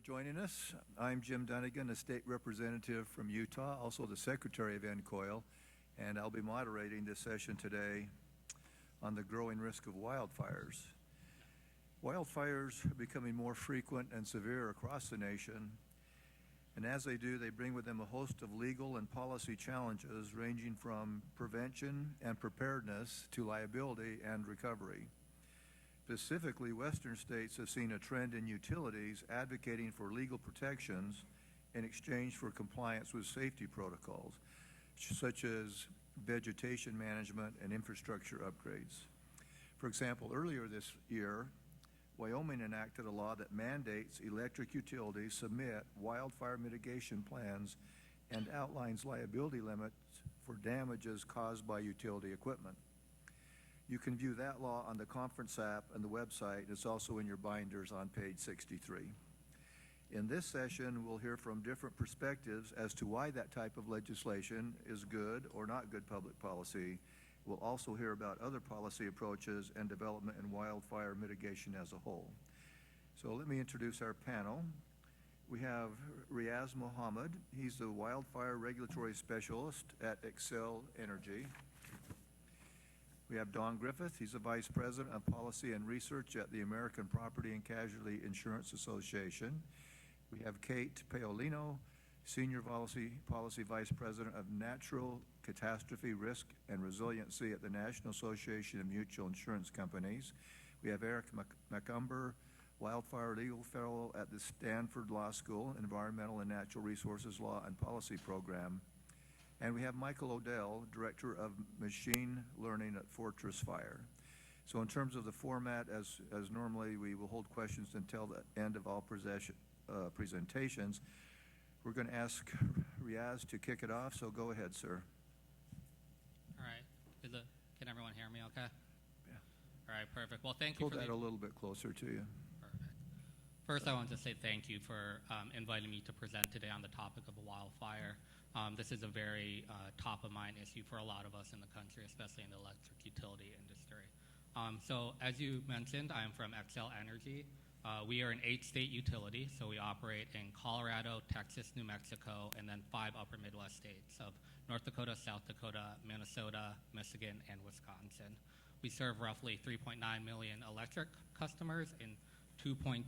joining us. I'm Jim Dunnigan, a state representative from Utah, also the secretary of NCOIL, and I'll be moderating this session today on the growing risk of wildfires. Wildfires are becoming more frequent and severe across the nation, and as they do, they bring with them a host of legal and policy challenges ranging from prevention and preparedness to liability and recovery. Specifically, Western states have seen a trend in utilities advocating for legal protections in exchange for compliance with safety protocols, such as vegetation management and infrastructure upgrades. For example, earlier this year, Wyoming enacted a law that mandates electric utilities submit wildfire mitigation plans and outlines liability limits for damages caused by utility equipment. You can view that law on the conference app and the website. It's also in your binders on page 63. In this session, we'll hear from different perspectives as to why that type of legislation is good or not good public policy. We'll also hear about other policy approaches and development in wildfire mitigation as a whole. So let me introduce our panel. We have Riaz Mohammed. He's the Wildfire Regulatory Specialist at NCOIL Energy. We have Don Griffith. He's the Vice President of Policy and Research at the American Property and Casualty Insurance Association. We have Kate Paolino, Senior Policy Vice President of Natural Catastrophe Risk and Resiliency at the National Association of Mutual Insurance Companies. We have Eric McCumber, Wildfire Legal Fellow at the Stanford Law School, Environmental and Natural Resources Law and Policy Program. And we have Michael Odell, Director of Machine Learning at Fortress Fire. So in terms of the format, as normally, we will hold questions until the end of all presentations. We're going to ask Riaz to kick it off, so go ahead, sir. All right. Can everyone hear me okay? Yeah. All right, perfect. Well, thank you for that a little bit closer to you. Perfect. First, I want to say thank you for inviting me to present today on the topic of wildfire. This is a very top-of-mind issue for a lot of us in the country, especially in the electric utility industry. So as you mentioned, I'm from NCOIL Energy. We are an 8-state utility, so we operate in Colorado, Texas, New Mexico, and then 5 upper Midwest states of North Dakota, South Dakota, Minnesota, Michigan, and Wisconsin. We serve roughly 3.9 million electric customers and 2.2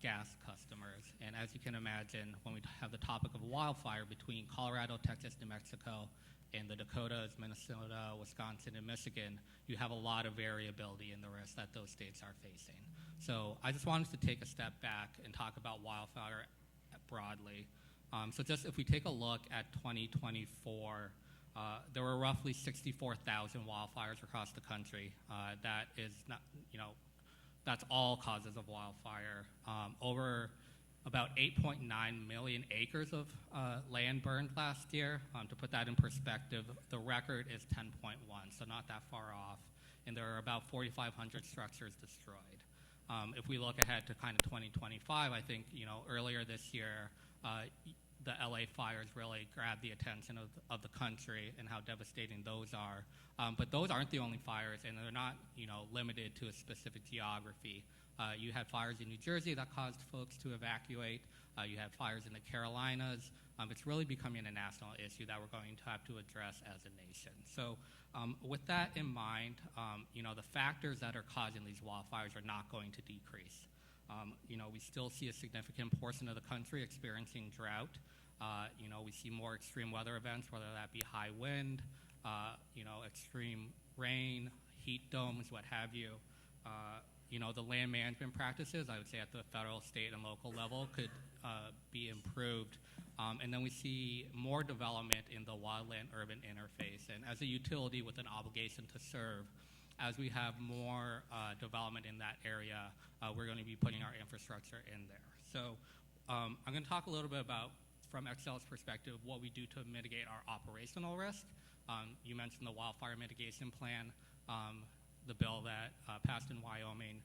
gas customers. And as you can imagine, when we have the topic of wildfire between Colorado, Texas, New Mexico, and the Dakotas, Minnesota, Wisconsin, and Michigan, you have a lot of variability in the risk that those states are facing. So I just wanted to take a step back and talk about wildfire broadly. So just if we take a look at 2024, there were roughly 64,000 wildfires across the country. That is not, that's all causes of wildfire. Over about 8.9 million acres of land burned last year. To put that in perspective, the record is 10.1, so not that far off. And there are about 4,500 structures destroyed. If we look ahead to kind of 2025, I think, earlier this year, the LA fires really grabbed the attention of the country and how devastating those are. But those aren't the only fires, and they're not, limited to a specific geography. You had fires in New Jersey that caused folks to evacuate. You had fires in the Carolinas. It's really becoming a national issue that we're going to have to address as a nation. So with that in mind, the factors that are causing these wildfires are not going to decrease. We still see a significant portion of the country experiencing drought. We see more extreme weather events, whether that be high wind, extreme rain, heat domes, what have you. The land management practices, I would say at the federal, state, and local level could be improved. And then we see more development in the wildland-urban interface. And as a utility with an obligation to serve, as we have more development in that area, we're going to be putting our infrastructure in there. So I'm going to talk a little bit about, from NCOIL's perspective, what we do to mitigate our operational risk. You mentioned the wildfire mitigation plan, the bill that passed in Wyoming.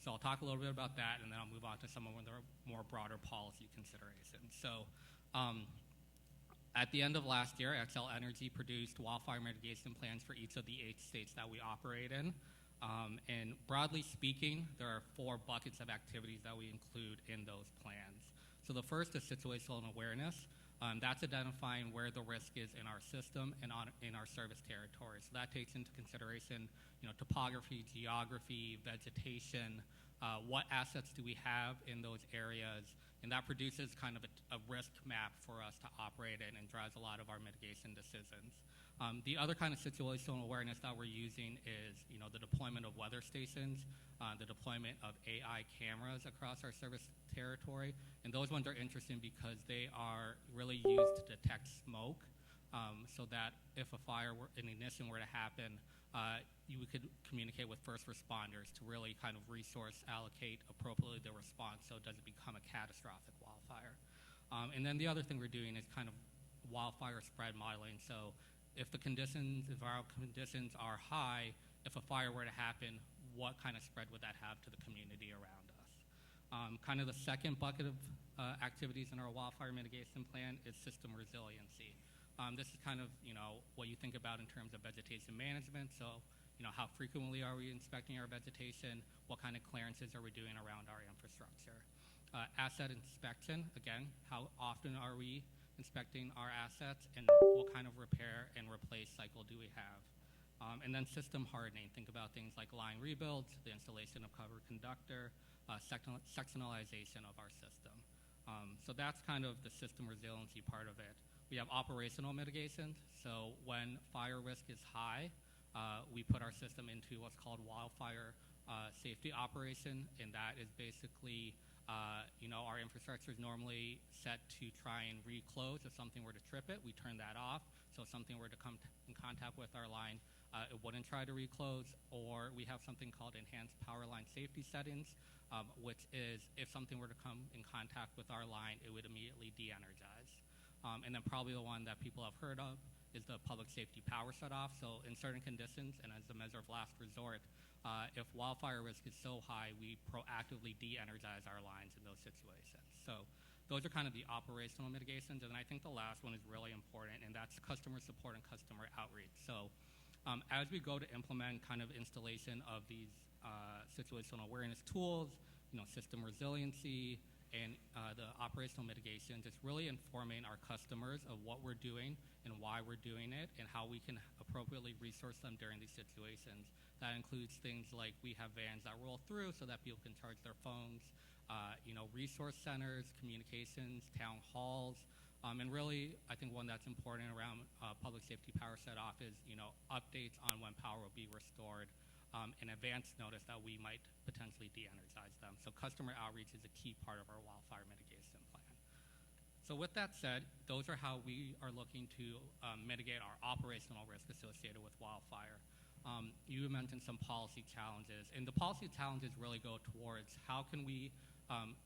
So I'll talk a little bit about that, and then I'll move on to some of the more broader policy considerations. So at the end of last year, NCOIL Energy produced wildfire mitigation plans for each of the 8 states that we operate in. And broadly speaking, there are 4 buckets of activities that we include in those plans. So the first is situational awareness. That's identifying where the risk is in our system and in our service territory. So that takes into consideration, topography, geography, vegetation, what assets do we have in those areas, and that produces kind of a risk map for us to operate in and drives a lot of our mitigation decisions. The other kind of situational awareness that we're using is, the deployment of weather stations, the deployment of AI cameras across our service territory, and those ones are interesting because they are really used to detect smoke, so that if a fire an ignition were to happen, you could communicate with first responders to really kind of resource allocate appropriately the response so it doesn't become a catastrophic wildfire. And then the other thing we're doing is kind of wildfire spread modeling. So if the environmental conditions are high, if a fire were to happen, what kind of spread would that have to the community around us? Kind of the second bucket of activities in our wildfire mitigation plan is system resiliency. This is kind of, what you think about in terms of vegetation management. So, how frequently are we inspecting our vegetation? What kind of clearances are we doing around our infrastructure? Asset inspection, again, how often are we inspecting our assets, and what kind of repair and replace cycle do we have? And then system hardening. Think about things like line rebuilds, the installation of covered conductor, sectionalization of our system. So that's kind of the system resiliency part of it. We have operational mitigation. So when fire risk is high, we put our system into what's called wildfire safety operation, and that is basically, our infrastructure is normally set to try and reclose. If something were to trip it, we turn that off. So if something were to come in contact with our line, it wouldn't try to reclose. Or we have something called enhanced power line safety settings, which is if something were to come in contact with our line, it would immediately de-energize. And then probably the one that people have heard of is the public safety power shutoff. So in certain conditions and as a measure of last resort, if wildfire risk is so high, we proactively de-energize our lines in those situations. So those are kind of the operational mitigations. And I think the last one is really important, and that's customer support and customer outreach. So as we go to implement kind of installation of these situational awareness tools, system resiliency, and the operational mitigations, it's really informing our customers of what we're doing and why we're doing it and how we can appropriately resource them during these situations. That includes things like we have vans that roll through so that people can charge their phones, resource centers, communications, town halls, and really I think one that's important around public safety power set-off is, updates on when power will be restored, and advance notice that we might potentially de-energize them. So customer outreach is a key part of our wildfire mitigation plan. So with that said, those are how we are looking to mitigate our operational risk associated with wildfire. You mentioned some policy challenges, and the policy challenges really go towards how can we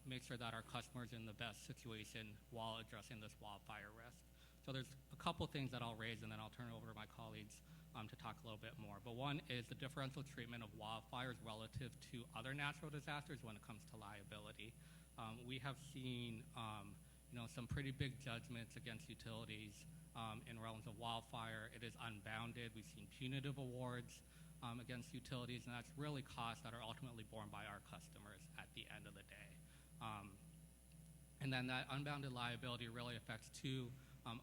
make sure that our customers are in the best situation while addressing this wildfire risk. So there's a couple things that I'll raise, and then I'll turn it over to my colleagues to talk a little bit more. But one is the differential treatment of wildfires relative to other natural disasters when it comes to liability. We have seen some pretty big judgments against utilities in realms of wildfire. It is unbounded. We've seen punitive awards against utilities, and that's really costs that are ultimately borne by our customers at the end of the day. And then that unbounded liability really affects two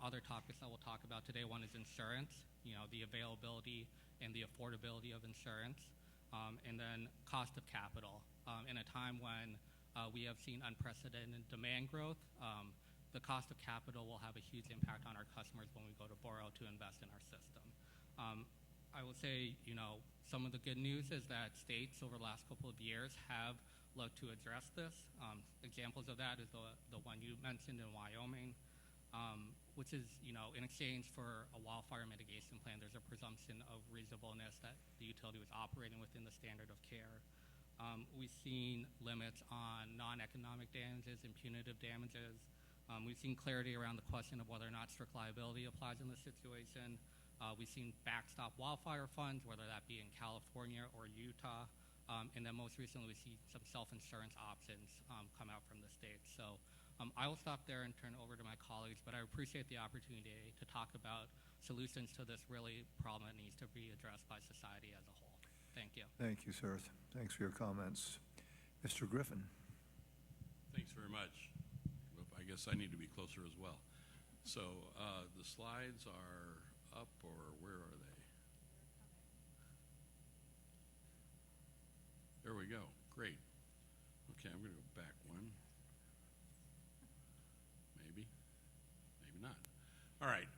other topics that we'll talk about today. One is insurance, the availability and the affordability of insurance, and then cost of capital. In a time when we have seen unprecedented demand growth, the cost of capital will have a huge impact on our customers when we go to borrow to invest in our system. I will say, some of the good news is that states over the last couple of years have looked to address this. Examples of that is the one you mentioned in Wyoming, which is, in exchange for a wildfire mitigation plan, there's a presumption of reasonableness that the utility was operating within the standard of care. We've seen limits on non-economic damages and punitive damages. We've seen clarity around the question of whether or not strict liability applies in this situation. We've seen backstop wildfire funds, whether that be in California or Utah. And then most recently, we see some self-insurance options come out from the state. So I will stop there and turn it over to my colleagues, but I appreciate the opportunity to talk about solutions to this really problem that needs to be addressed by society as a whole. Thank you. Thank you, sir. Thanks for your comments. Mr. Griffin. Thanks very much. I guess I need to be closer as well. So the slides are up, or where are they? There we go. Great. Okay, I'm going to go back one. Maybe. Maybe not. All right.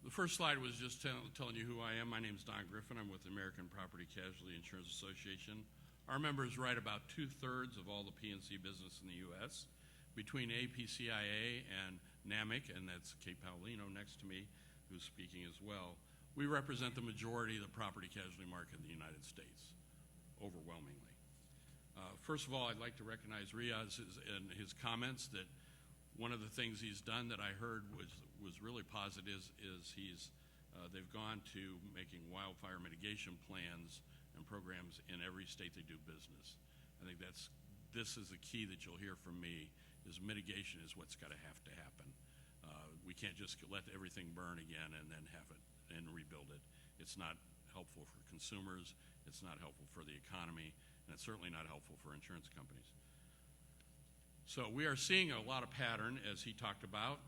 The first slide was just telling you who I am. My name is Don Griffin. I'm with the American Property Casualty Insurance Association. Our members write about 2/3 of all the P&C business in the U.S. Between APCIA and NAMIC, and that's Kate Paolino next to me, who's speaking as well, we represent the majority of the property casualty market in the United States, overwhelmingly. First of all, I'd like to recognize Riaz and his comments that one of the things he's done that I heard was really positive is they've gone to making wildfire mitigation plans and programs in every state they do business. I think this is the key that you'll hear from me, is mitigation is what's got to happen. We can't just let everything burn again and then have it and rebuild it. It's not helpful for consumers, it's not helpful for the economy, and it's certainly not helpful for insurance companies. So we are seeing a lot of pattern, as he talked about,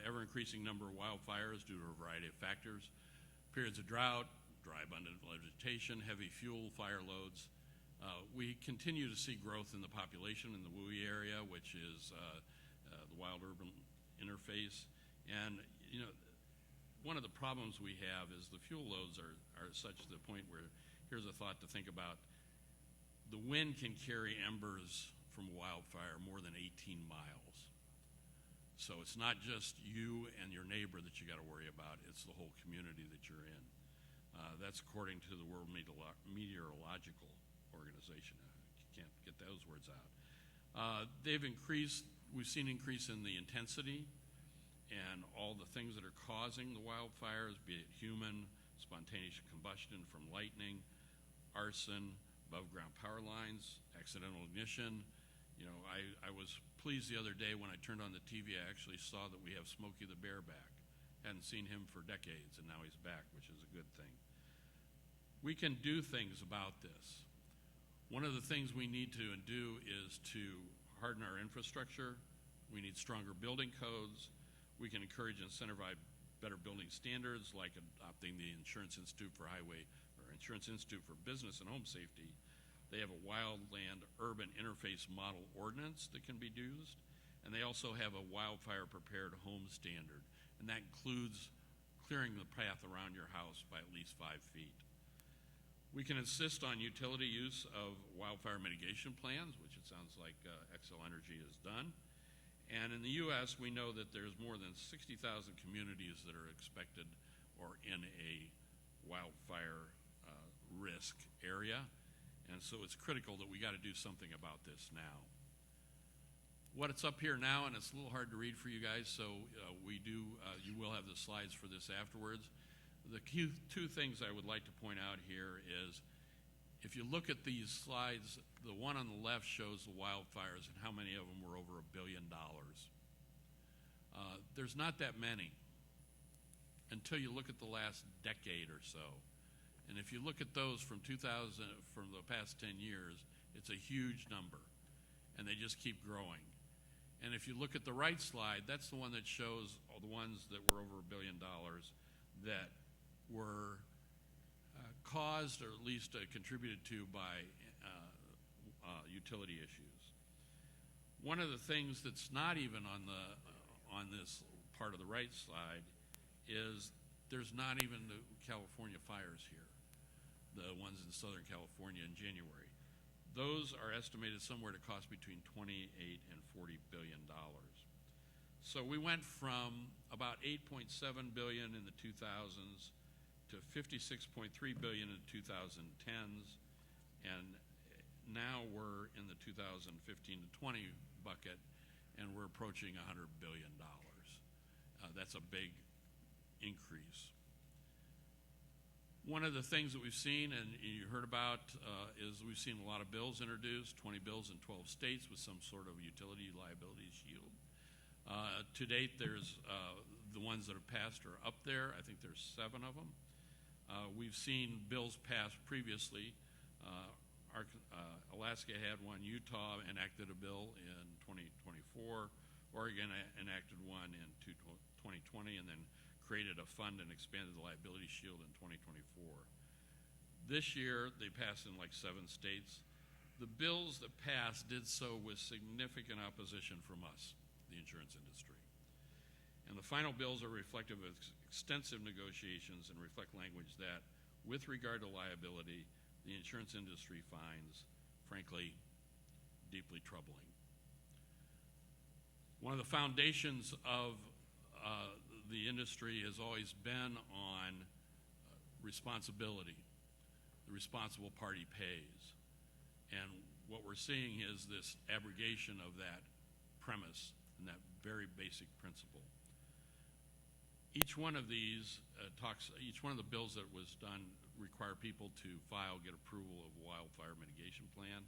ever-increasing number of wildfires due to a variety of factors, periods of drought, dry abundant vegetation, heavy fuel fire loads. We continue to see growth in the population in the WUI area, which is the wild-urban interface. And, you know, one of the problems we have is the fuel loads are such to the point where, here's a thought to think about, the wind can carry embers from a wildfire more than 18 miles. So it's not just you and your neighbor that you got to worry about, it's the whole community that you're in. That's according to the World Meteorological Organization. You can't get those words out. We've seen increase in the intensity and all the things that are causing the wildfires, be it human, spontaneous combustion from lightning, arson, above-ground power lines, accidental ignition. You know, I was pleased the other day when I turned on the TV, I actually saw that we have Smokey the Bear back. Hadn't seen him for decades, and now he's back, which is a good thing. We can do things about this. One of the things we need to do is to harden our infrastructure. We need stronger building codes. We can encourage and incentivize better building standards, like adopting the Insurance Institute for Insurance Institute for Business and Home Safety. They have a wildland urban interface model ordinance that can be used, and they also have a wildfire prepared home standard, and that includes clearing the path around your house by at least 5 feet. We can insist on utility use of wildfire mitigation plans, which it sounds like Xcel Energy has done. And in the U.S., we know that there's more than 60,000 communities that are expected or in a wildfire risk area. And so it's critical that we got to do something about this now. What's up here now, and it's a little hard to read for you guys, so you will have the slides for this afterwards. The two things I would like to point out here is, if you look at these slides, the one on the left shows the wildfires and how many of them were over $1 billion. There's not that many until you look at the last decade or so. And if you look at those from the past 10 years, it's a huge number, and they just keep growing. And if you look at the right slide, that's the one that shows all the ones that were over $1 billion that were caused, or at least contributed to, by utility issues. One of the things that's not even on this part of the right slide is there's not even the California fires here, the ones in Southern California in January. Those are estimated somewhere to cost between $28 and $40 billion. So we went from about $8.7 billion in the 2000s to $56.3 billion in the 2010s, and now we're in the 2015 to 20 bucket, and we're approaching $100 billion. That's a big increase. One of the things that we've seen, and you heard about, is we've seen a lot of bills introduced, 20 bills in 12 states with some sort of utility liability shield. To date, there's the ones that have passed are up there. I think there's 7 of them. We've seen bills passed previously Alaska had one. Utah enacted a bill in 2024. Oregon enacted one in 2020 and then created a fund and expanded the liability shield in 2024. This year, they passed in like 7 states. The bills that passed did so with significant opposition from us, the insurance industry. And the final bills are reflective of extensive negotiations and reflect language that, with regard to liability, the insurance industry finds, frankly, deeply troubling. One of the foundations of the industry has always been on responsibility. The responsible party pays. And what we're seeing is this abrogation of that premise and that very basic principle. Each one of these each one of the bills that was done require people to get approval of a wildfire mitigation plan.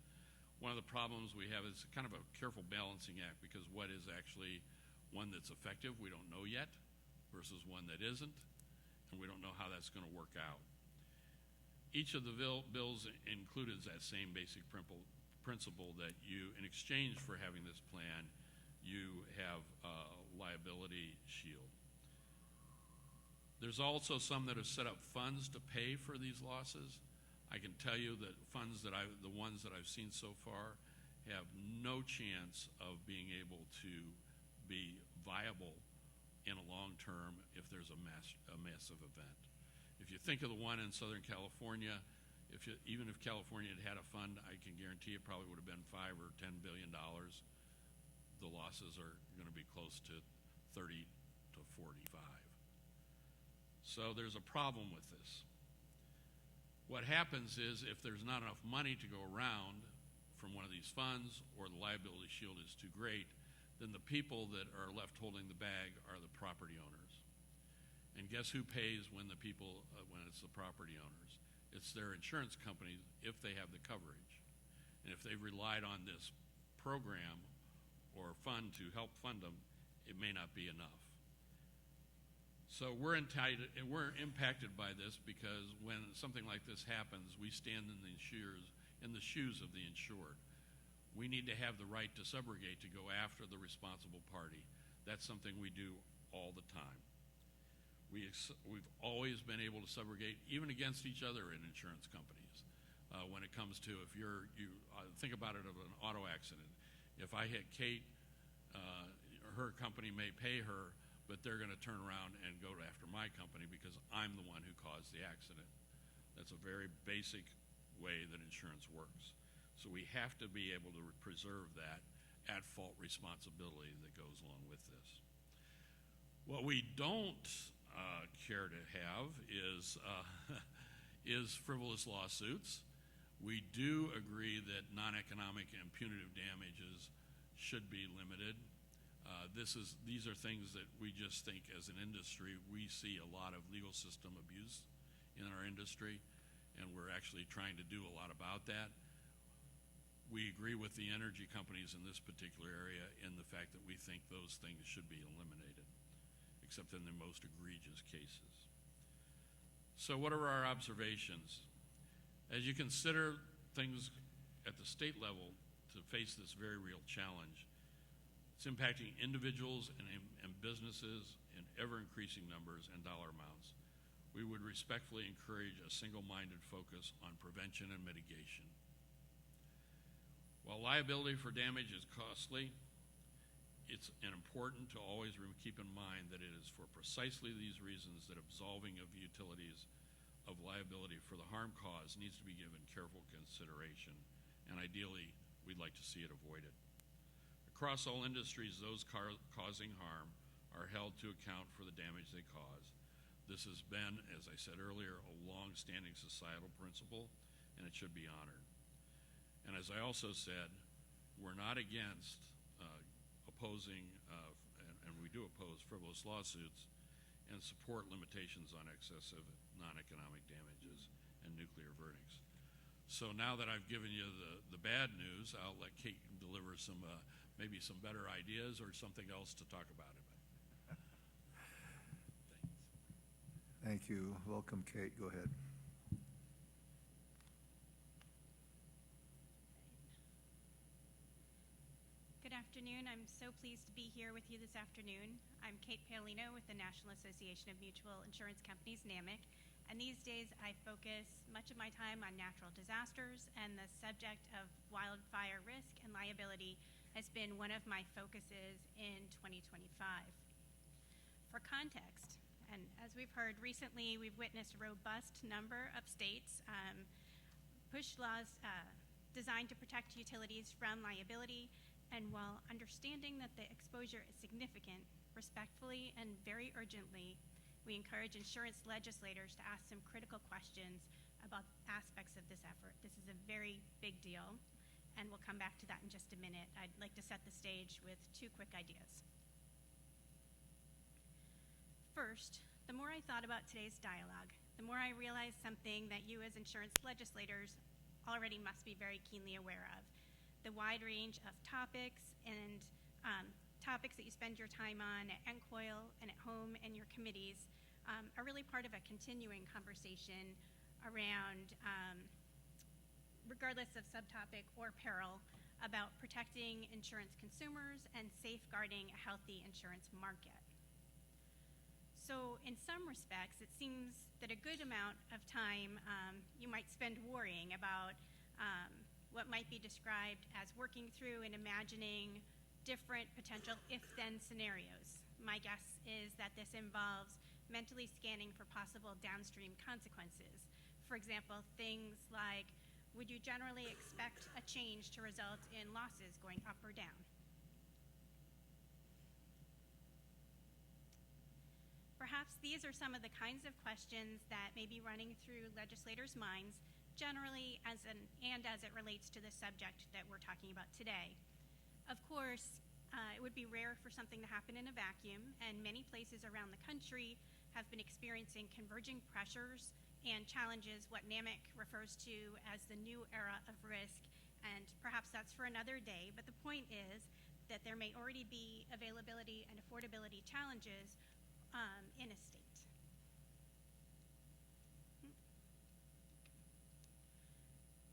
One of the problems we have is kind of a careful balancing act, because what is actually one that's effective, we don't know yet, versus one that isn't, and we don't know how that's going to work out. Each of the bills included that same basic principle that you, in exchange for having this plan, you have a liability shield. There's also some that have set up funds to pay for these losses. I can tell you that the ones that I've seen so far, have no chance of being able to be viable in a long term if there's a massive event. If you think of the one in Southern California, even if California had a fund, I can guarantee it probably would have been $5 or $10 billion. The losses are going to be close to 30 to 45. So there's a problem with this. What happens is, if there's not enough money to go around from one of these funds, or the liability shield is too great, then the people that are left holding the bag are the property owners. And guess who pays when it's the property owners? It's their insurance companies, if they have the coverage. And if they've relied on this program or fund to help fund them, it may not be enough. So we're impacted by this, because when something like this happens, we stand in the shoes of the insured. We need to have the right to subrogate, to go after the responsible party. That's something we do all the time. We've always been able to subrogate, even against each other in insurance companies. When it comes to, if you think about it of an auto accident. If I hit Kate, her company may pay her, but they're going to turn around and go after my company because I'm the one who caused the accident. That's a very basic way that insurance works. So we have to be able to preserve that at-fault responsibility that goes along with this. What we don't care to have is frivolous lawsuits. We do agree that non-economic and punitive damages should be limited. These are things that we just think, as an industry, we see a lot of legal system abuse in our industry, and we're actually trying to do a lot about that. We agree with the energy companies in this particular area in the fact that we think those things should be eliminated, except in the most egregious cases. So what are our observations? As you consider things at the state level to face this very real challenge, it's impacting individuals and businesses in ever-increasing numbers and dollar amounts. We would respectfully encourage a single-minded focus on prevention and mitigation. While liability for damage is costly, it's important to always keep in mind that it is for precisely these reasons that absolving of utilities of liability for the harm caused needs to be given careful consideration, and ideally, we'd like to see it avoided. Across all industries, those causing harm are held to account for the damage they cause. This has been, as I said earlier, a long-standing societal principle, and it should be honored. And as I also said, we're not against opposing, and we do oppose frivolous lawsuits, and support limitations on excessive non-economic damages and nuclear verdicts. So now that I've given you the bad news, I'll let Kate deliver maybe some better ideas or something else to talk about it. Thank you. Welcome, Kate. Go ahead. I'm so pleased to be here with you this afternoon. I'm Kate Paolino with the National Association of Mutual Insurance Companies, NAMIC, and these days I focus much of my time on natural disasters, and the subject of wildfire risk and liability has been one of my focuses in 2025. For context, and as we've heard recently, we've witnessed a robust number of states push laws designed to protect utilities from liability. And while understanding that the exposure is significant, respectfully and very urgently, we encourage insurance legislators to ask some critical questions about aspects of this effort. This is a very big deal, and we'll come back to that in just a minute. I'd like to set the stage with two quick ideas. First, the more I thought about today's dialogue, the more I realized something that you as insurance legislators already must be very keenly aware of. The wide range of topics and topics that you spend your time on at NCOIL and at home and your committees are really part of a continuing conversation around, regardless of subtopic or peril, about protecting insurance consumers and safeguarding a healthy insurance market. So in some respects, it seems that a good amount of time you might spend worrying about what might be described as working through and imagining different potential if-then scenarios. My guess is that this involves mentally scanning for possible downstream consequences. For example, things like, would you generally expect a change to result in losses going up or down? Perhaps these are some of the kinds of questions that may be running through legislators' minds generally as it relates to the subject that we're talking about today. Of course, it would be rare for something to happen in a vacuum, and many places around the country have been experiencing converging pressures and challenges, what NAMIC refers to as the new era of risk, and perhaps that's for another day, but the point is that there may already be availability and affordability challenges in a state.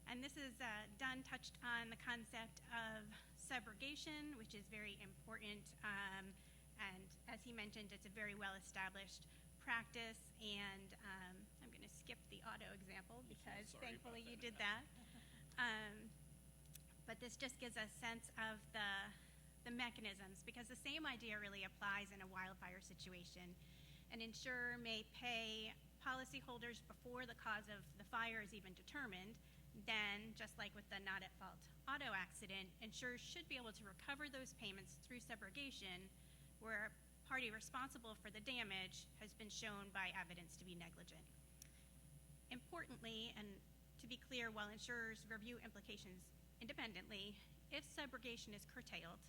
And this is Dunn touched on the concept of subrogation, which is very important. And as he mentioned, it's a very well-established practice. And I'm going to skip the auto example because thankfully you did that. But this just gives a sense of the mechanisms, because the same idea really applies in a wildfire situation. An insurer may pay policyholders before the cause of the fire is even determined. Then, just like with the not-at-fault auto accident, insurers should be able to recover those payments through subrogation where a party responsible for the damage has been shown by evidence to be negligent. Importantly, and to be clear, while insurers review implications independently, if subrogation is curtailed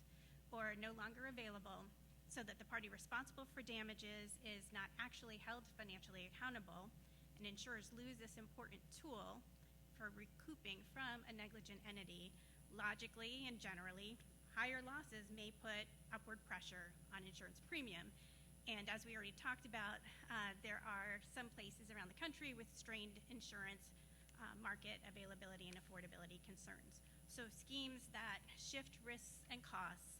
or no longer available so that the party responsible for damages is not actually held financially accountable, and insurers lose this important tool for recouping from a negligent entity, logically and generally, higher losses may put upward pressure on insurance premium. And as we already talked about, there are some places around the country with strained insurance market availability and affordability concerns. So schemes that shift risks and costs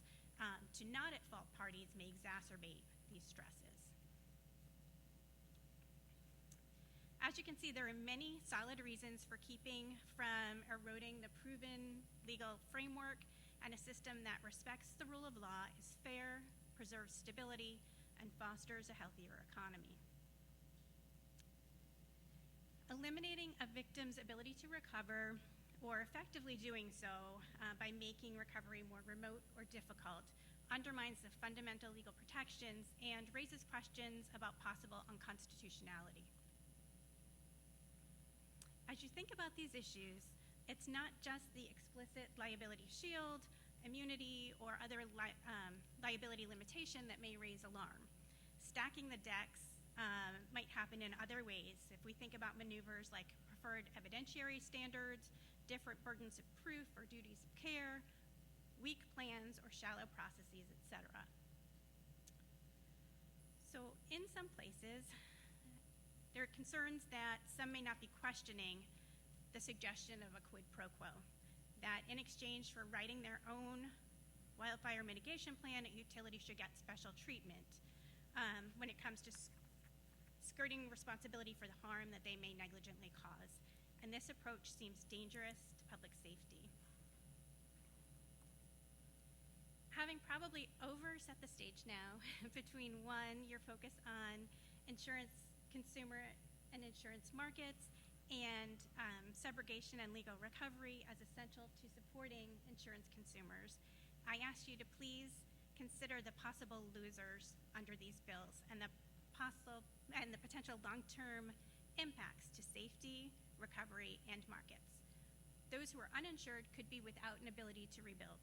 to not-at-fault parties may exacerbate these stresses. As you can see, there are many solid reasons for keeping from eroding the proven legal framework, and a system that respects the rule of law, is fair, preserves stability, and fosters a healthier economy. Eliminating a victim's ability to recover, or effectively doing so by making recovery more remote or difficult, undermines the fundamental legal protections and raises questions about possible unconstitutionality. As you think about these issues, it's not just the explicit liability shield, immunity, or other liability limitation that may raise alarm. Stacking the decks might happen in other ways. If we think about maneuvers like preferred evidentiary standards, different burdens of proof or duties of care, weak plans or shallow processes, etc. So in some places, there are concerns that some may not be questioning the suggestion of a quid pro quo, that in exchange for writing their own wildfire mitigation plan, a utility should get special treatment when it comes to skirting responsibility for the harm that they may negligently cause. And this approach seems dangerous to public safety. Having probably overset the stage now between one, your focus on insurance consumer and insurance markets, and subrogation and legal recovery as essential to supporting insurance consumers, I ask you to please consider the possible losers under these bills and the potential long-term impacts to safety, recovery, and markets. Those who are uninsured could be without an ability to rebuild.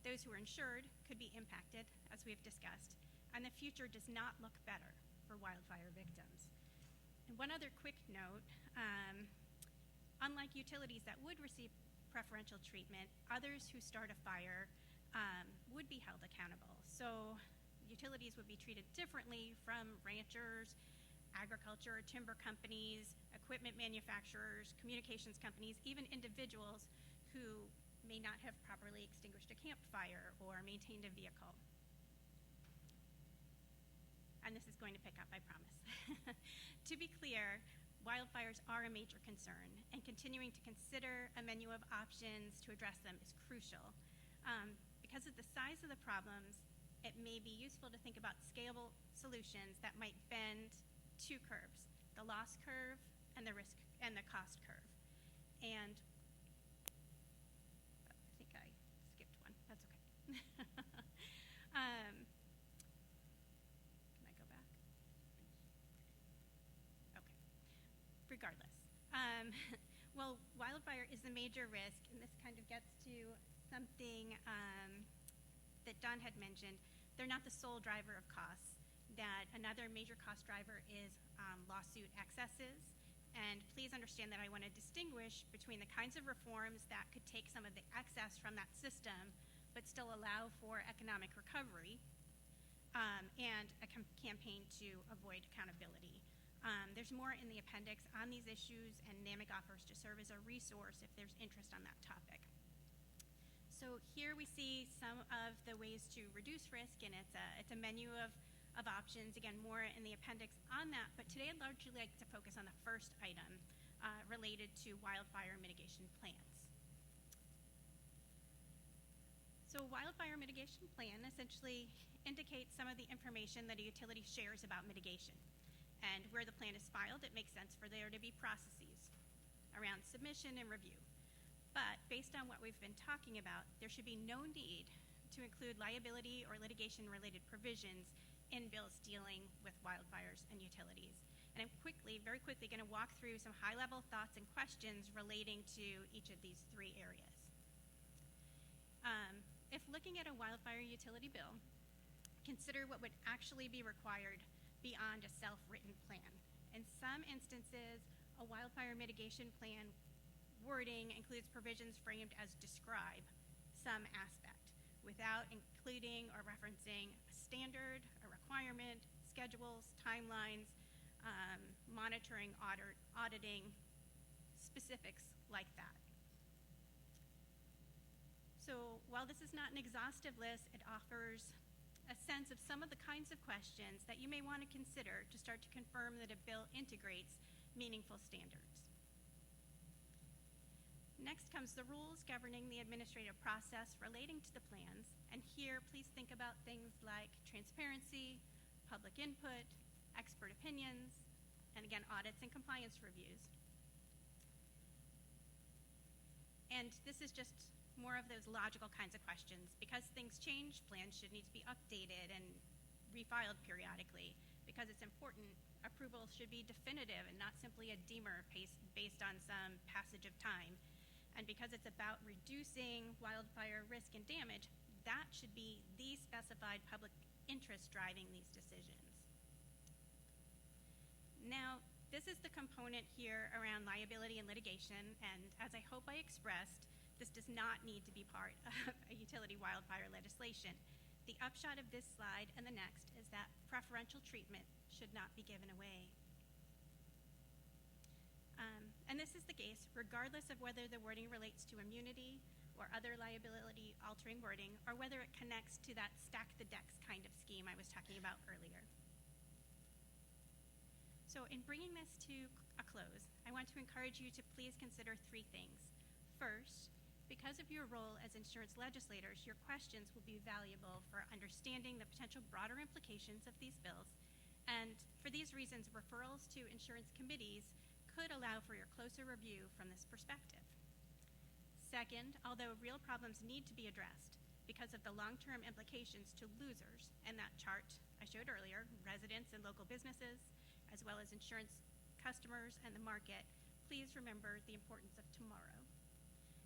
Those who are insured could be impacted, as we've discussed, and the future does not look better for wildfire victims. And one other quick note, unlike utilities that would receive preferential treatment, others who start a fire would be held accountable. So utilities would be treated differently from ranchers, agriculture, timber companies, equipment manufacturers, communications companies, even individuals who may not have properly extinguished a campfire or maintained a vehicle. And this is going to pick up, I promise. To be clear, wildfires are a major concern, and continuing to consider a menu of options to address them is crucial. Because of the size of the problems, it may be useful to think about scalable solutions that might bend two curves, the loss curve and the risk and the cost curve. And I think I skipped one. That's okay. Can I go back? Okay. Regardless. Well, wildfire is a major risk, and this kind of gets to something that Don had mentioned. They're not the sole driver of costs. That another major cost driver is lawsuit excesses. And please understand that I want to distinguish between the kinds of reforms that could take some of the excess from that system but still allow for economic recovery and a campaign to avoid accountability. There's more in the appendix on these issues, and NAMIC offers to serve as a resource if there's interest on that topic. So here we see some of the ways to reduce risk, and it's a menu of options. Again, more in the appendix on that, but today I'd largely like to focus on the first item related to wildfire mitigation plans. So a wildfire mitigation plan essentially indicates some of the information that a utility shares about mitigation. And where the plan is filed, it makes sense for there to be processes around submission and review. But based on what we've been talking about, there should be no need to include liability or litigation-related provisions in bills dealing with wildfires and utilities. And I'm very quickly going to walk through some high-level thoughts and questions relating to each of these three areas. If looking at a wildfire utility bill, consider what would actually be required beyond a self-written plan. In some instances, a wildfire mitigation plan wording includes provisions framed as describe some aspect without including or referencing a standard, a requirement, schedules, timelines, monitoring, auditing, specifics like that. So while this is not an exhaustive list, it offers a sense of some of the kinds of questions that you may want to consider to start to confirm that a bill integrates meaningful standards. Next comes the rules governing the administrative process relating to the plans, and here please think about things like transparency, public input, expert opinions, and again, audits and compliance reviews. And this is just more of those logical kinds of questions. Because things change, plans should need to be updated and refiled periodically. Because it's important, approval should be definitive and not simply a deemer based on some passage of time. And because it's about reducing wildfire risk and damage, that should be the specified public interest driving these decisions. Now, this is the component here around liability and litigation, and as I hope I expressed, this does not need to be part of a utility wildfire legislation. The upshot of this slide and the next is that preferential treatment should not be given away. And this is the case regardless of whether the wording relates to immunity or other liability altering wording, or whether it connects to that stack the decks kind of scheme I was talking about earlier. So in bringing this to a close, I want to encourage you to please consider three things. First, because of your role as insurance legislators, your questions will be valuable for understanding the potential broader implications of these bills. And for these reasons, referrals to insurance committees could allow for your closer review from this perspective. Second, although real problems need to be addressed because of the long-term implications to losers, and that chart I showed earlier, residents and local businesses, as well as insurance customers and the market, please remember the importance of tomorrow.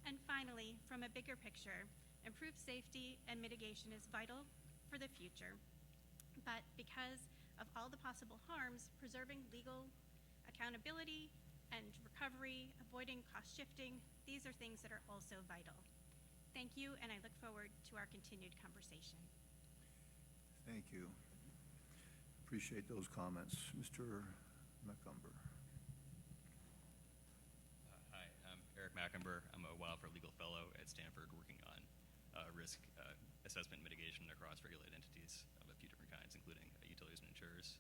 And finally, from a bigger picture, improved safety and mitigation is vital for the future. But because of all the possible harms, preserving legal accountability and recovery, avoiding cost shifting, these are things that are also vital. Thank you, and I look forward to our continued conversation. Thank you. Appreciate those comments. Mr. McCumber. Hi, I'm Eric McImber. I'm a wildfire legal fellow at Stanford working on risk assessment mitigation across regulated entities of a few different kinds, including utilities and insurers.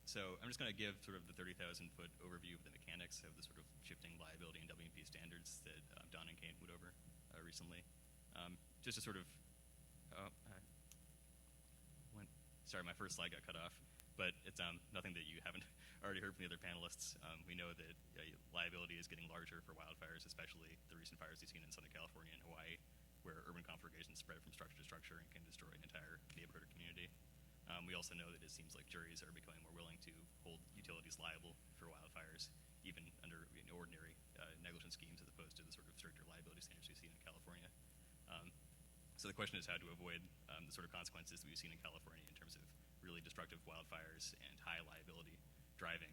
So I'm just going to give sort of the 30,000-foot overview of the mechanics of the sort of shifting liability and WMP standards that Don and Kate went over recently. Just to sort of, sorry, my first slide got cut off, but it's nothing that you haven't already heard from the other panelists. We know that liability is getting larger for wildfires, especially the recent fires we've seen in Southern California and Hawaii, where urban conflagrations spread from structure to structure and can destroy an entire neighborhood or community. We also know that it seems like juries are becoming more willing to hold utilities liable for wildfires, even under ordinary negligence schemes, as opposed to the sort of stricter liability standards we've seen in California. So the question is how to avoid the sort of consequences that we've seen in California in terms of really destructive wildfires and high liability driving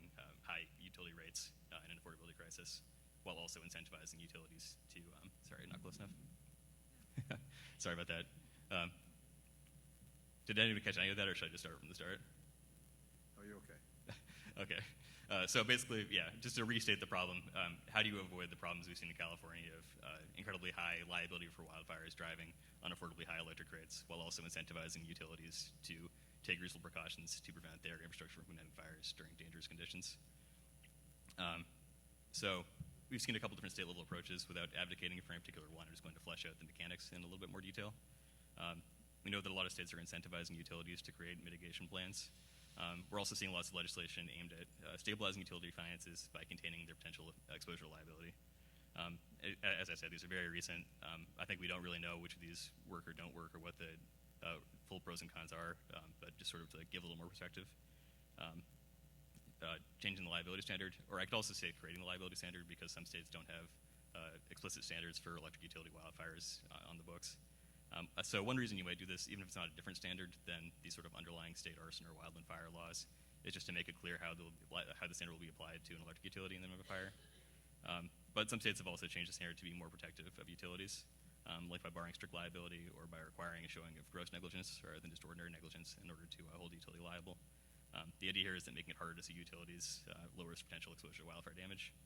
high utility rates and an affordability crisis, while also incentivizing utilities to, sorry, not close enough. Sorry about that. Did anyone catch any of that, or should I just start from the start? Oh, you're okay. Okay. So basically, yeah, just to restate the problem, how do you avoid the problems we've seen in California of incredibly high liability for wildfires driving unaffordably high electric rates, while also incentivizing utilities to take reasonable precautions to prevent their infrastructure from ending fires during dangerous conditions? So we've seen a couple different state-level approaches without advocating for any particular one. I'm just going to flesh out the mechanics in a little bit more detail. We know that a lot of states are incentivizing utilities to create mitigation plans. We're also seeing lots of legislation aimed at stabilizing utility finances by containing their potential exposure to liability. As I said, these are very recent. I think we don't really know which of these work or don't work, or what the full pros and cons are, but just sort of to give a little more perspective. Changing the liability standard, or I could also say creating the liability standard, because some states don't have explicit standards for electric utility wildfires on the books. So one reason you might do this, even if it's not a different standard than these sort of underlying state arson or wildland fire laws, is just to make it clear how the standard will be applied to an electric utility in the event of a fire. But some states have also changed the standard to be more protective of utilities, like by barring strict liability or by requiring a showing of gross negligence rather than just ordinary negligence in order to hold the utility liable. The idea here is that making it harder to sue utilities lowers potential exposure to wildfire damage.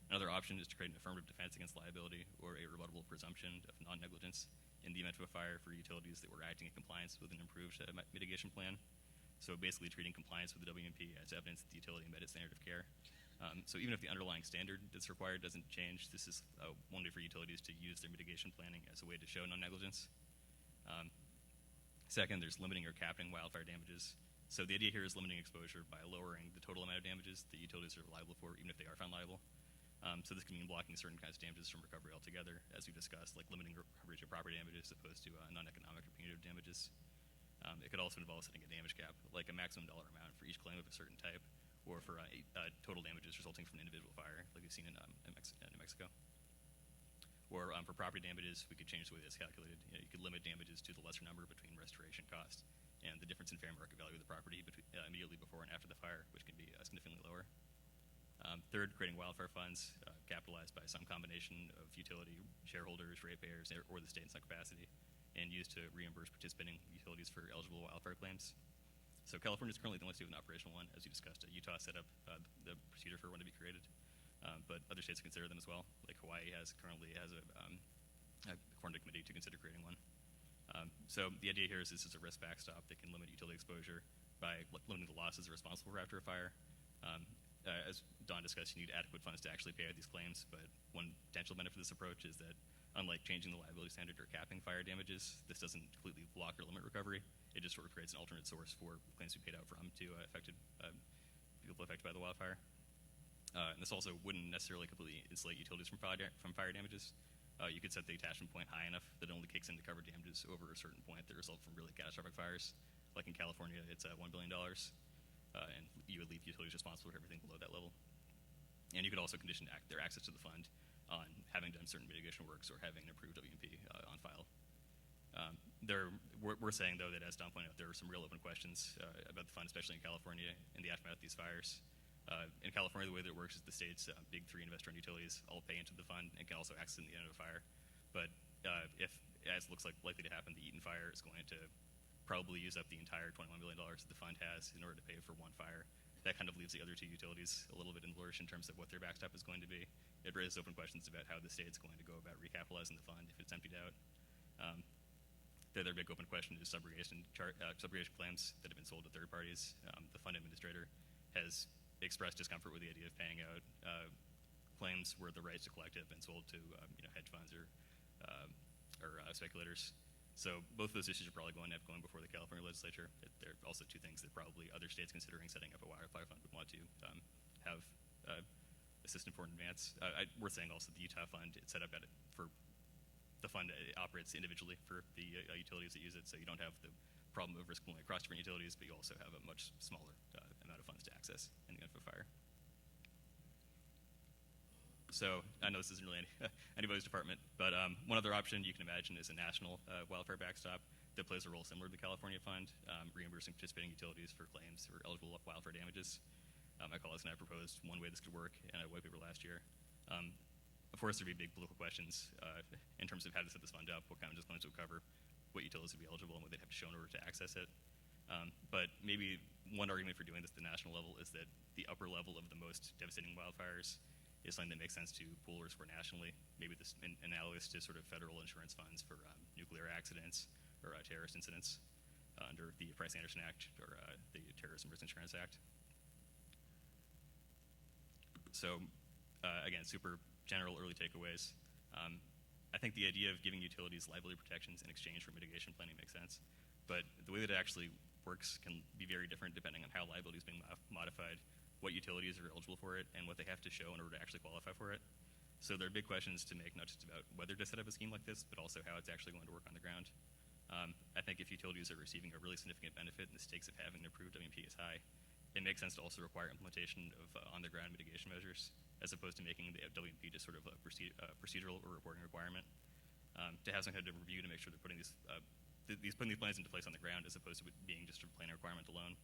Another option is to create an affirmative defense against liability, or a rebuttable presumption of non-negligence in the event of a fire for utilities that were acting in compliance with an improved mitigation plan. So basically treating compliance with the WMP as evidence that the utility met its standard of care. So even if the underlying standard that's required doesn't change, this is one way for utilities to use their mitigation planning as a way to show non-negligence. Second, there's limiting or capping wildfire damages. So the idea here is limiting exposure by lowering the total amount of damages that utilities are liable for, even if they are found liable. So this can mean blocking certain kinds of damages from recovery altogether, as we discussed, like limiting coverage of property damages as opposed to non-economic or punitive damages. It could also involve setting a damage cap, like a maximum dollar amount for each claim of a certain type, or for total damages resulting from an individual fire, like we've seen in New Mexico. Or for property damages, we could change the way that's calculated. You could limit damages to the lesser number between restoration cost and the difference in fair market value of the property immediately before and after the fire, which can be significantly lower. Third, creating wildfire funds capitalized by some combination of utility shareholders, ratepayers, or the state in some capacity, and used to reimburse participating utilities for eligible wildfire claims. So California is currently the only state with an operational one. As you discussed, Utah set up the procedure for one to be created. but other states consider them as well. Like Hawaii currently has a coordinated committee to consider creating one. So the idea here is this is a risk backstop that can limit utility exposure by limiting the losses responsible for after a fire. As Don discussed, you need adequate funds to actually pay out these claims, but one potential benefit of this approach is that unlike changing the liability standard or capping fire damages, this doesn't completely block or limit recovery. It just sort of creates an alternate source for claims to be paid out from to people affected by the wildfire. And this also wouldn't necessarily completely insulate utilities from fire damages. You could set the attachment point high enough that it only kicks in to cover damages over a certain point that result from really catastrophic fires. Like in California, it's $1 billion. And you would leave utilities responsible for everything below that level. And you could also condition their access to the fund on having done certain mitigation works or having an approved WMP on file. We're saying, though, that as Don pointed out, there are some real open questions about the fund, especially in California, in the aftermath of these fires. In California, the way that it works is the state's big three investor-owned utilities all pay into the fund and can also access it in the end of a fire. But if, as looks like likely to happen, the Eaton fire is going to probably use up the entire $21 million that the fund has in order to pay for one fire. That kind of leaves the other two utilities a little bit in the lurch in terms of what their backstop is going to be. It raises open questions about how the state's going to go about recapitalizing the fund if it's emptied out. The other big open question is subrogation claims that have been sold to third parties. The fund administrator has expressed discomfort with the idea of paying out claims where the rights to collect have been sold to hedge funds or speculators. So both of those issues are probably going to have going before the California legislature. There are also two things that probably other states considering setting up a wildfire fund would want to have assistance for in advance. We're saying also the Utah fund, it's set up for the fund. It operates individually for the utilities that use it, so you don't have the problem of risk pooling across different utilities, but you also have a much smaller amount of funds to access in the event of a fire. So I know this isn't really anybody's department, but one other option you can imagine is a national wildfire backstop that plays a role similar to the California Fund, reimbursing participating utilities for claims for eligible wildfire damages. My colleagues and I proposed one way this could work in a white paper last year. Of course, there'd be big political questions in terms of how to set this fund up, what kind of disclosures it would cover, what utilities would be eligible, and what they'd have to show in order to access it. But maybe one argument for doing this at the national level is that the upper level of the most devastating wildfires is something that makes sense to pool or score nationally. Maybe this analogous to sort of federal insurance funds for nuclear accidents or terrorist incidents under the Price-Anderson Act or the Terrorism Risk Insurance Act. So again, super general early takeaways. I think the idea of giving utilities liability protections in exchange for mitigation planning makes sense, but the way that it actually works can be very different depending on how liability is being modified, what utilities are eligible for it, and what they have to show in order to actually qualify for it. So there are big questions to make, not just about whether to set up a scheme like this, but also how it's actually going to work on the ground. I think if utilities are receiving a really significant benefit and the stakes of having an approved WMP is high, it makes sense to also require implementation of on-the-ground mitigation measures, as opposed to making the WMP just sort of a procedural or reporting requirement. To have some kind of review to make sure they're putting these plans into place on the ground, as opposed to it being just a plan requirement alone.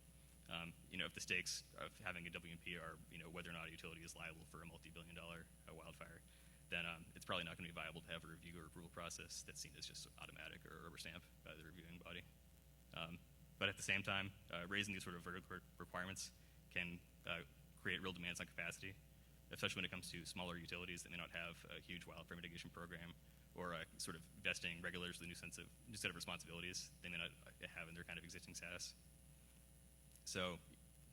If the stakes of having a WMP are, whether or not a utility is liable for a multi-billion-dollar wildfire, then it's probably not going to be viable to have a review or approval process that's seen as just automatic or rubber stamp by the reviewing body. But at the same time, raising these sort of vertical requirements can create real demands on capacity, especially when it comes to smaller utilities that may not have a huge wildfire mitigation program or sort of vesting regulators with a new set of responsibilities they may not have in their kind of existing status. So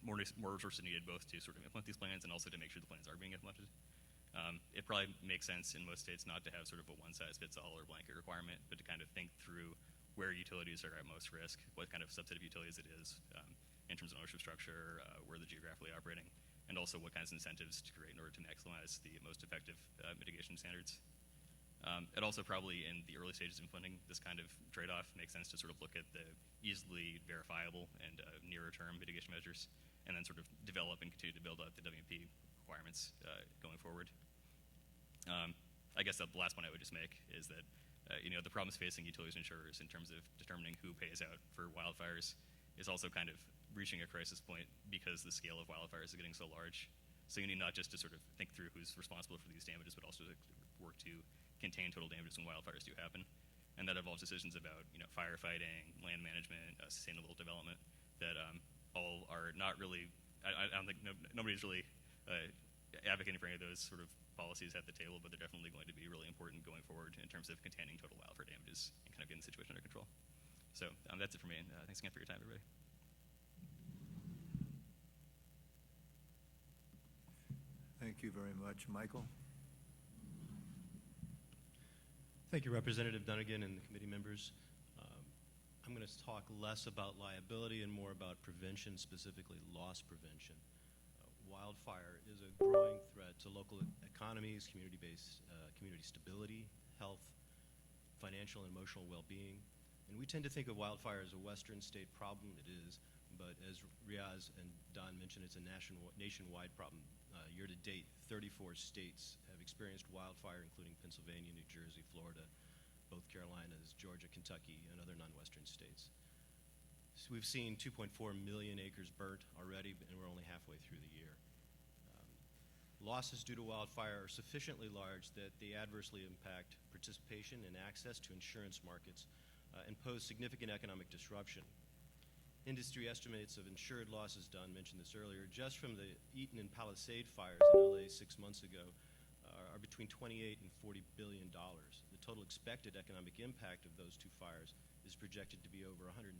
more resources are needed both to sort of implement these plans and also to make sure the plans are being implemented. It probably makes sense in most states not to have sort of a one-size-fits-all or blanket requirement, but to kind of think through where utilities are at most risk, what kind of subset of utilities it is in terms of ownership structure, where they're geographically operating, and also what kinds of incentives to create in order to maximize the most effective mitigation standards. It also probably in the early stages of implementing this kind of trade-off makes sense to sort of look at the easily verifiable and nearer-term mitigation measures, and then sort of develop and continue to build out the WMP requirements going forward. I guess the last point I would just make is that the problems facing utilities and insurers in terms of determining who pays out for wildfires is also kind of reaching a crisis point because the scale of wildfires is getting so large. So you need not just to sort of think through who's responsible for these damages, but also to work to contain total damages when wildfires do happen. And that involves decisions about firefighting, land management, sustainable development that all are not really, I don't think nobody's really advocating for any of those sort of policies at the table, but they're definitely going to be really important going forward in terms of containing total wildfire damages and kind of getting the situation under control. So that's it for me, and thanks again for your time, everybody. Thank you very much. Michael? Thank you, Representative Dunnigan and the committee members. I'm going to talk less about liability and more about prevention, specifically loss prevention. Wildfire is a growing threat to local economies, community-based, community stability, health, financial and emotional well-being. And we tend to think of wildfire as a Western state problem. It is, but as Riaz and Don mentioned, it's a nationwide problem. Year to date, 34 states have experienced wildfire, including Pennsylvania, New Jersey, Florida, both Carolinas, Georgia, Kentucky, and other non-Western states. So we've seen 2.4 million acres burnt already, and we're only halfway through the year. Losses due to wildfire are sufficiently large that they adversely impact participation and access to insurance markets and pose significant economic disruption. Industry estimates of insured losses, Don mentioned this earlier, just from the Eaton and Palisade fires in LA 6 months ago are between $28 and $40 billion. The total expected economic impact of those two fires is projected to be over $160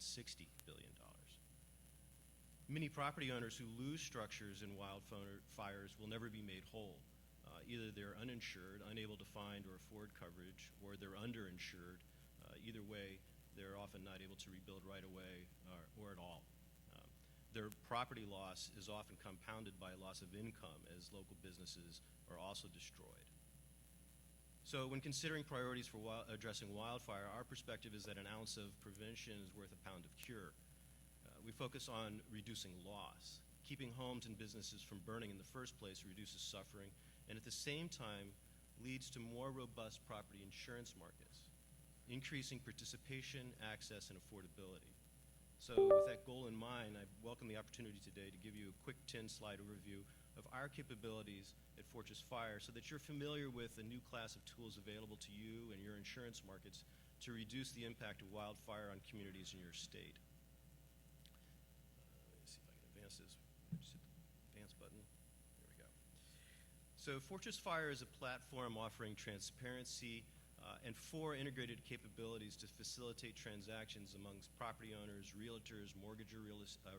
billion. Many property owners who lose structures in wildfires will never be made whole. Either they're uninsured, unable to find or afford coverage, or they're underinsured. Either way, they're often not able to rebuild right away or at all. Their property loss is often compounded by loss of income as local businesses are also destroyed. So when considering priorities for addressing wildfire, our perspective is that an ounce of prevention is worth a pound of cure. We focus on reducing loss. Keeping homes and businesses from burning in the first place reduces suffering, and at the same time leads to more robust property insurance markets, increasing participation, access, and affordability. So with that goal in mind, I welcome the opportunity today to give you a quick 10-slide overview of our capabilities at Fortress Fire so that you're familiar with the new class of tools available to you and your insurance markets to reduce the impact of wildfire on communities in your state. Let me see if I can advance this. Just hit the advance button. There we go. So Fortress Fire is a platform offering transparency and 4 integrated capabilities to facilitate transactions amongst property owners, realtors, mortgage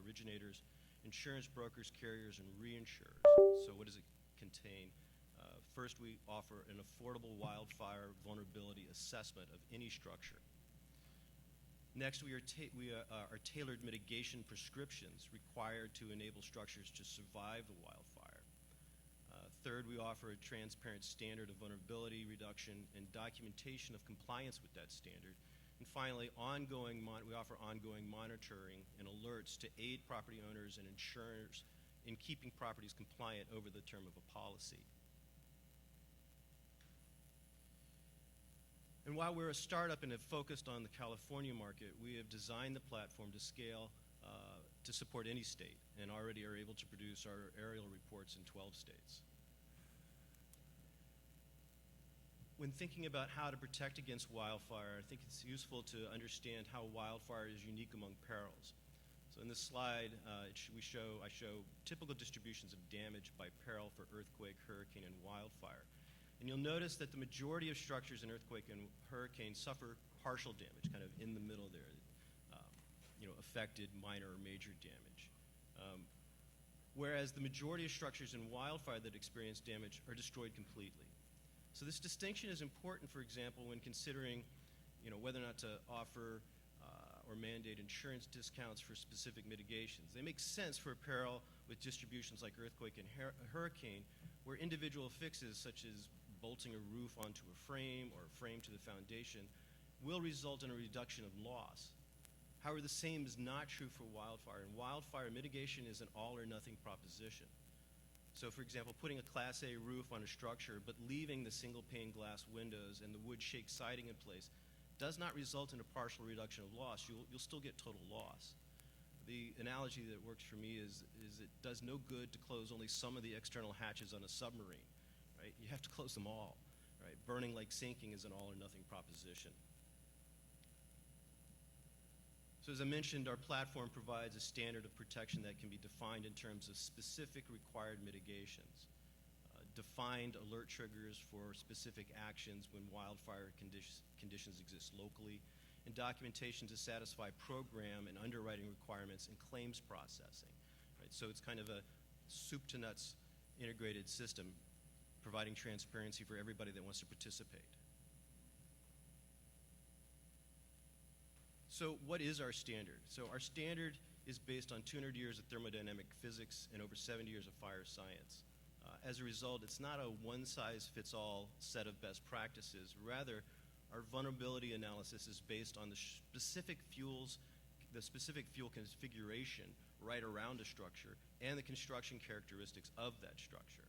originators, insurance brokers, carriers, and reinsurers. So what does it contain? First, we offer an affordable wildfire vulnerability assessment of any structure. Next, we are tailored mitigation prescriptions required to enable structures to survive the wildfire. Third, we offer a transparent standard of vulnerability reduction and documentation of compliance with that standard. And finally, we offer ongoing monitoring and alerts to aid property owners and insurers in keeping properties compliant over the term of a policy. And while we're a startup and have focused on the California market, we have designed the platform to scale to support any state and already are able to produce our aerial reports in 12 states. When thinking about how to protect against wildfire, I think it's useful to understand how wildfire is unique among perils. So in this slide, I show typical distributions of damage by peril for earthquake, hurricane, and wildfire. And you'll notice that the majority of structures in earthquake and hurricane suffer partial damage, kind of in the middle there, affected minor or major damage. Whereas the majority of structures in wildfire that experience damage are destroyed completely. So this distinction is important, for example, when considering whether or not to offer or mandate insurance discounts for specific mitigations. They make sense for a peril with distributions like earthquake and hurricane, where individual fixes such as bolting a roof onto a frame or a frame to the foundation will result in a reduction of loss. However, the same is not true for wildfire, and wildfire mitigation is an all-or-nothing proposition. So, for example, putting a Class A roof on a structure but leaving the single-pane glass windows and the wood shake siding in place does not result in a partial reduction of loss. You'll still get total loss. The analogy that works for me is it does no good to close only some of the external hatches on a submarine, right? You have to close them all, right? Burning like sinking is an all-or-nothing proposition. So as I mentioned, our platform provides a standard of protection that can be defined in terms of specific required mitigations. defined alert triggers for specific actions when wildfire conditions exist locally, and documentation to satisfy program and underwriting requirements and claims processing. Right? So it's kind of a soup to nuts integrated system, providing transparency for everybody that wants to participate. So what is our standard? So our standard is based on 200 years of thermodynamic physics and over 70 years of fire science. As a result, it's not a one-size-fits-all set of best practices. Rather, our vulnerability analysis is based on the specific fuel configuration right around a structure and the construction characteristics of that structure.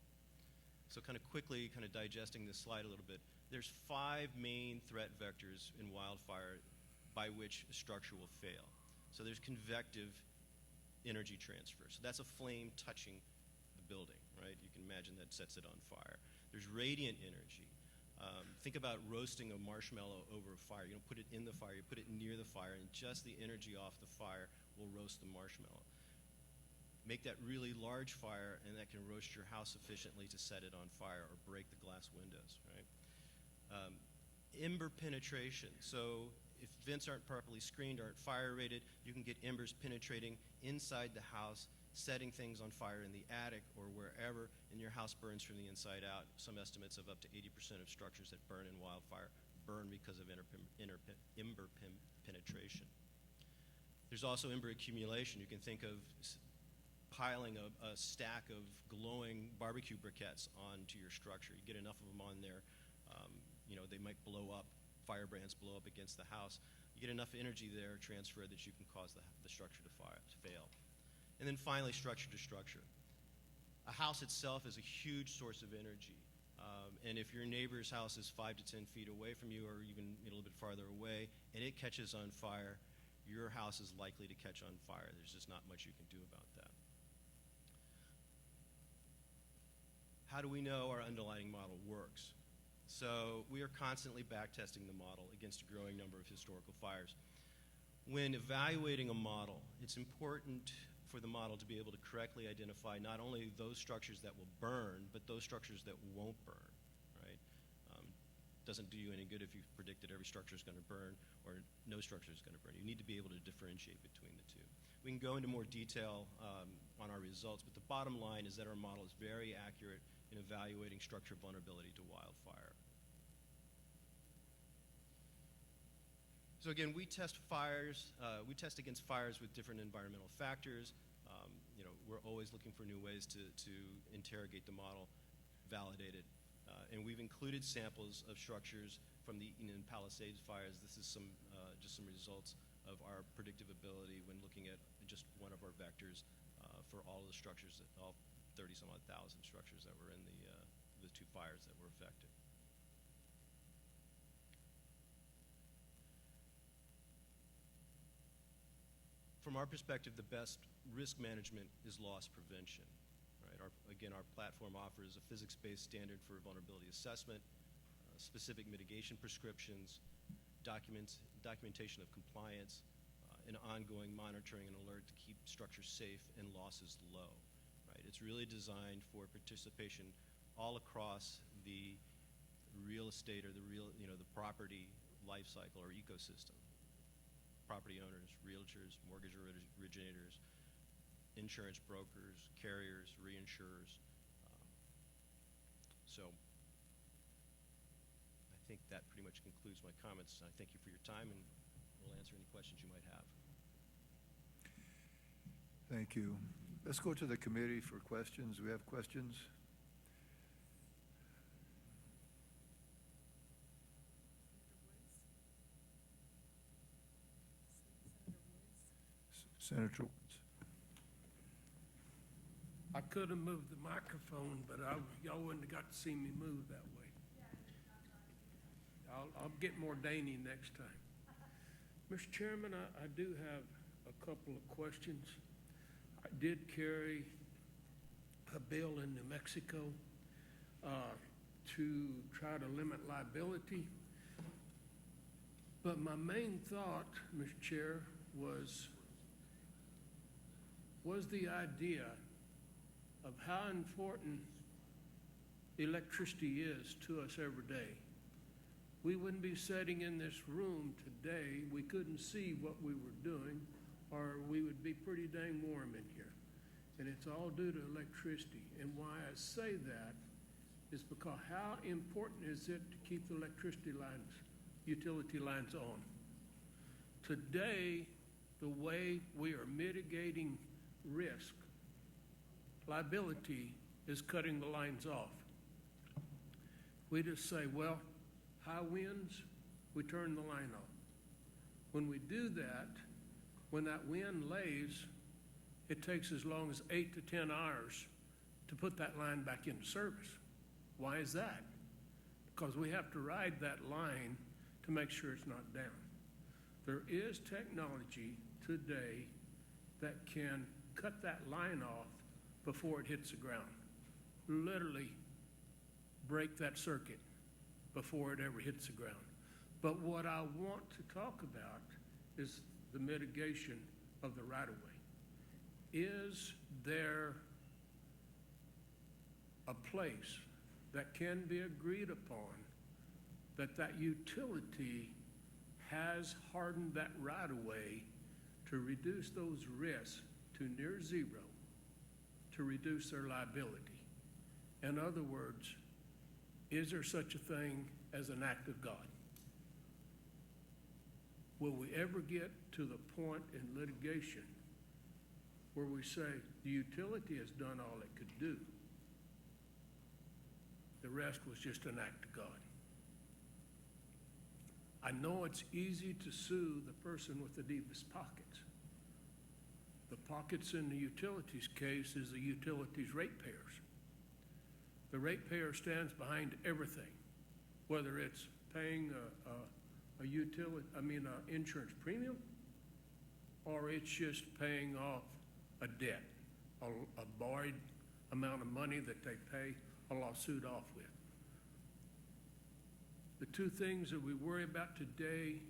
So kind of quickly, kind of digesting this slide a little bit, there's 5 main threat vectors in wildfire by which a structure will fail. So there's convective energy transfer. So that's a flame touching the building, right? You can imagine that sets it on fire. There's radiant energy. Think about roasting a marshmallow over a fire. You don't put it in the fire, you put it near the fire, and just the energy off the fire will roast the marshmallow. Make that really large fire, and that can roast your house sufficiently to set it on fire or break the glass windows, right? Ember penetration. So if vents aren't properly screened, aren't fire rated, you can get embers penetrating inside the house, setting things on fire in the attic or wherever, and your house burns from the inside out. Some estimates of up to 80% of structures that burn in wildfire burn because of ember penetration. There's also ember accumulation. You can think of piling a stack of glowing barbecue briquettes onto your structure. You get enough of them on there, they might blow up, firebrands blow up against the house. You get enough energy there transferred that you can cause the structure to fail. And then finally, structure to structure. A house itself is a huge source of energy. And if your neighbor's house is 5 to 10 feet away from you, or even a little bit farther away, and it catches on fire, your house is likely to catch on fire. There's just not much you can do about that. How do we know our underlying model works? So we are constantly backtesting the model against a growing number of historical fires. When evaluating a model, it's important for the model to be able to correctly identify not only those structures that will burn, but those structures that won't burn, right? Doesn't do you any good if you predict that every structure is going to burn or no structure is going to burn. You need to be able to differentiate between the two. We can go into more detail on our results, but the bottom line is that our model is very accurate in evaluating structure vulnerability to wildfire. So again, we test fires. We test against fires with different environmental factors. We're always looking for new ways to interrogate the model, validate it. And we've included samples of structures from the Eaton and Palisades fires. This is just some results of our predictive ability when looking at just one of our vectors for all of the structures, all 30-some-odd thousand structures that were in the 2 fires that were affected. From our perspective, the best risk management is loss prevention. Right? Our platform offers a physics-based standard for vulnerability assessment, specific mitigation prescriptions, documentation of compliance, and ongoing monitoring and alert to keep structures safe and losses low. Right? It's really designed for participation all across the real estate or the property life cycle or ecosystem. Property owners, realtors, mortgage originators, insurance brokers, carriers, reinsurers. So I think that pretty much concludes my comments. I thank you for your time, and we'll answer any questions you might have. Thank you. Let's go to the committee for questions. Do we have questions? Senator Woods. I could have moved the microphone, but y'all wouldn't have got to see me move that way. I'll get more dainty next time. Mr. Chairman, I do have a couple of questions. I did carry a bill in New Mexico to try to limit liability. But my main thought, Mr. Chair, was the idea of how important electricity is to us every day. We wouldn't be sitting in this room today, we couldn't see what we were doing, or we would be pretty dang warm in here. And it's all due to electricity. And why I say that is because how important is it to keep the electricity lines, utility lines on? Today, the way we are mitigating risk, liability, is cutting the lines off. We just say, well, high winds, we turn the line off. When we do that, when that wind lays, it takes as long as 8 to 10 hours to put that line back into service. Why is that? Because we have to ride that line to make sure it's not down. There is technology today that can cut that line off before it hits the ground. Literally break that circuit before it ever hits the ground. But what I want to talk about is the mitigation of the right-of-way. Is there a place that can be agreed upon that utility has hardened that right-of-way to reduce those risks to near zero, to reduce their liability? In other words, is there such a thing as an act of God? Will we ever get to the point in litigation where we say the utility has done all it could do? The rest was just an act of God. I know it's easy to sue the person with the deepest pockets. The pockets in the utilities case is the utilities ratepayers. The ratepayer stands behind everything, whether it's paying a insurance premium, or it's just paying off a debt, a borrowed amount of money that they pay a lawsuit off with. The two things that we worry about today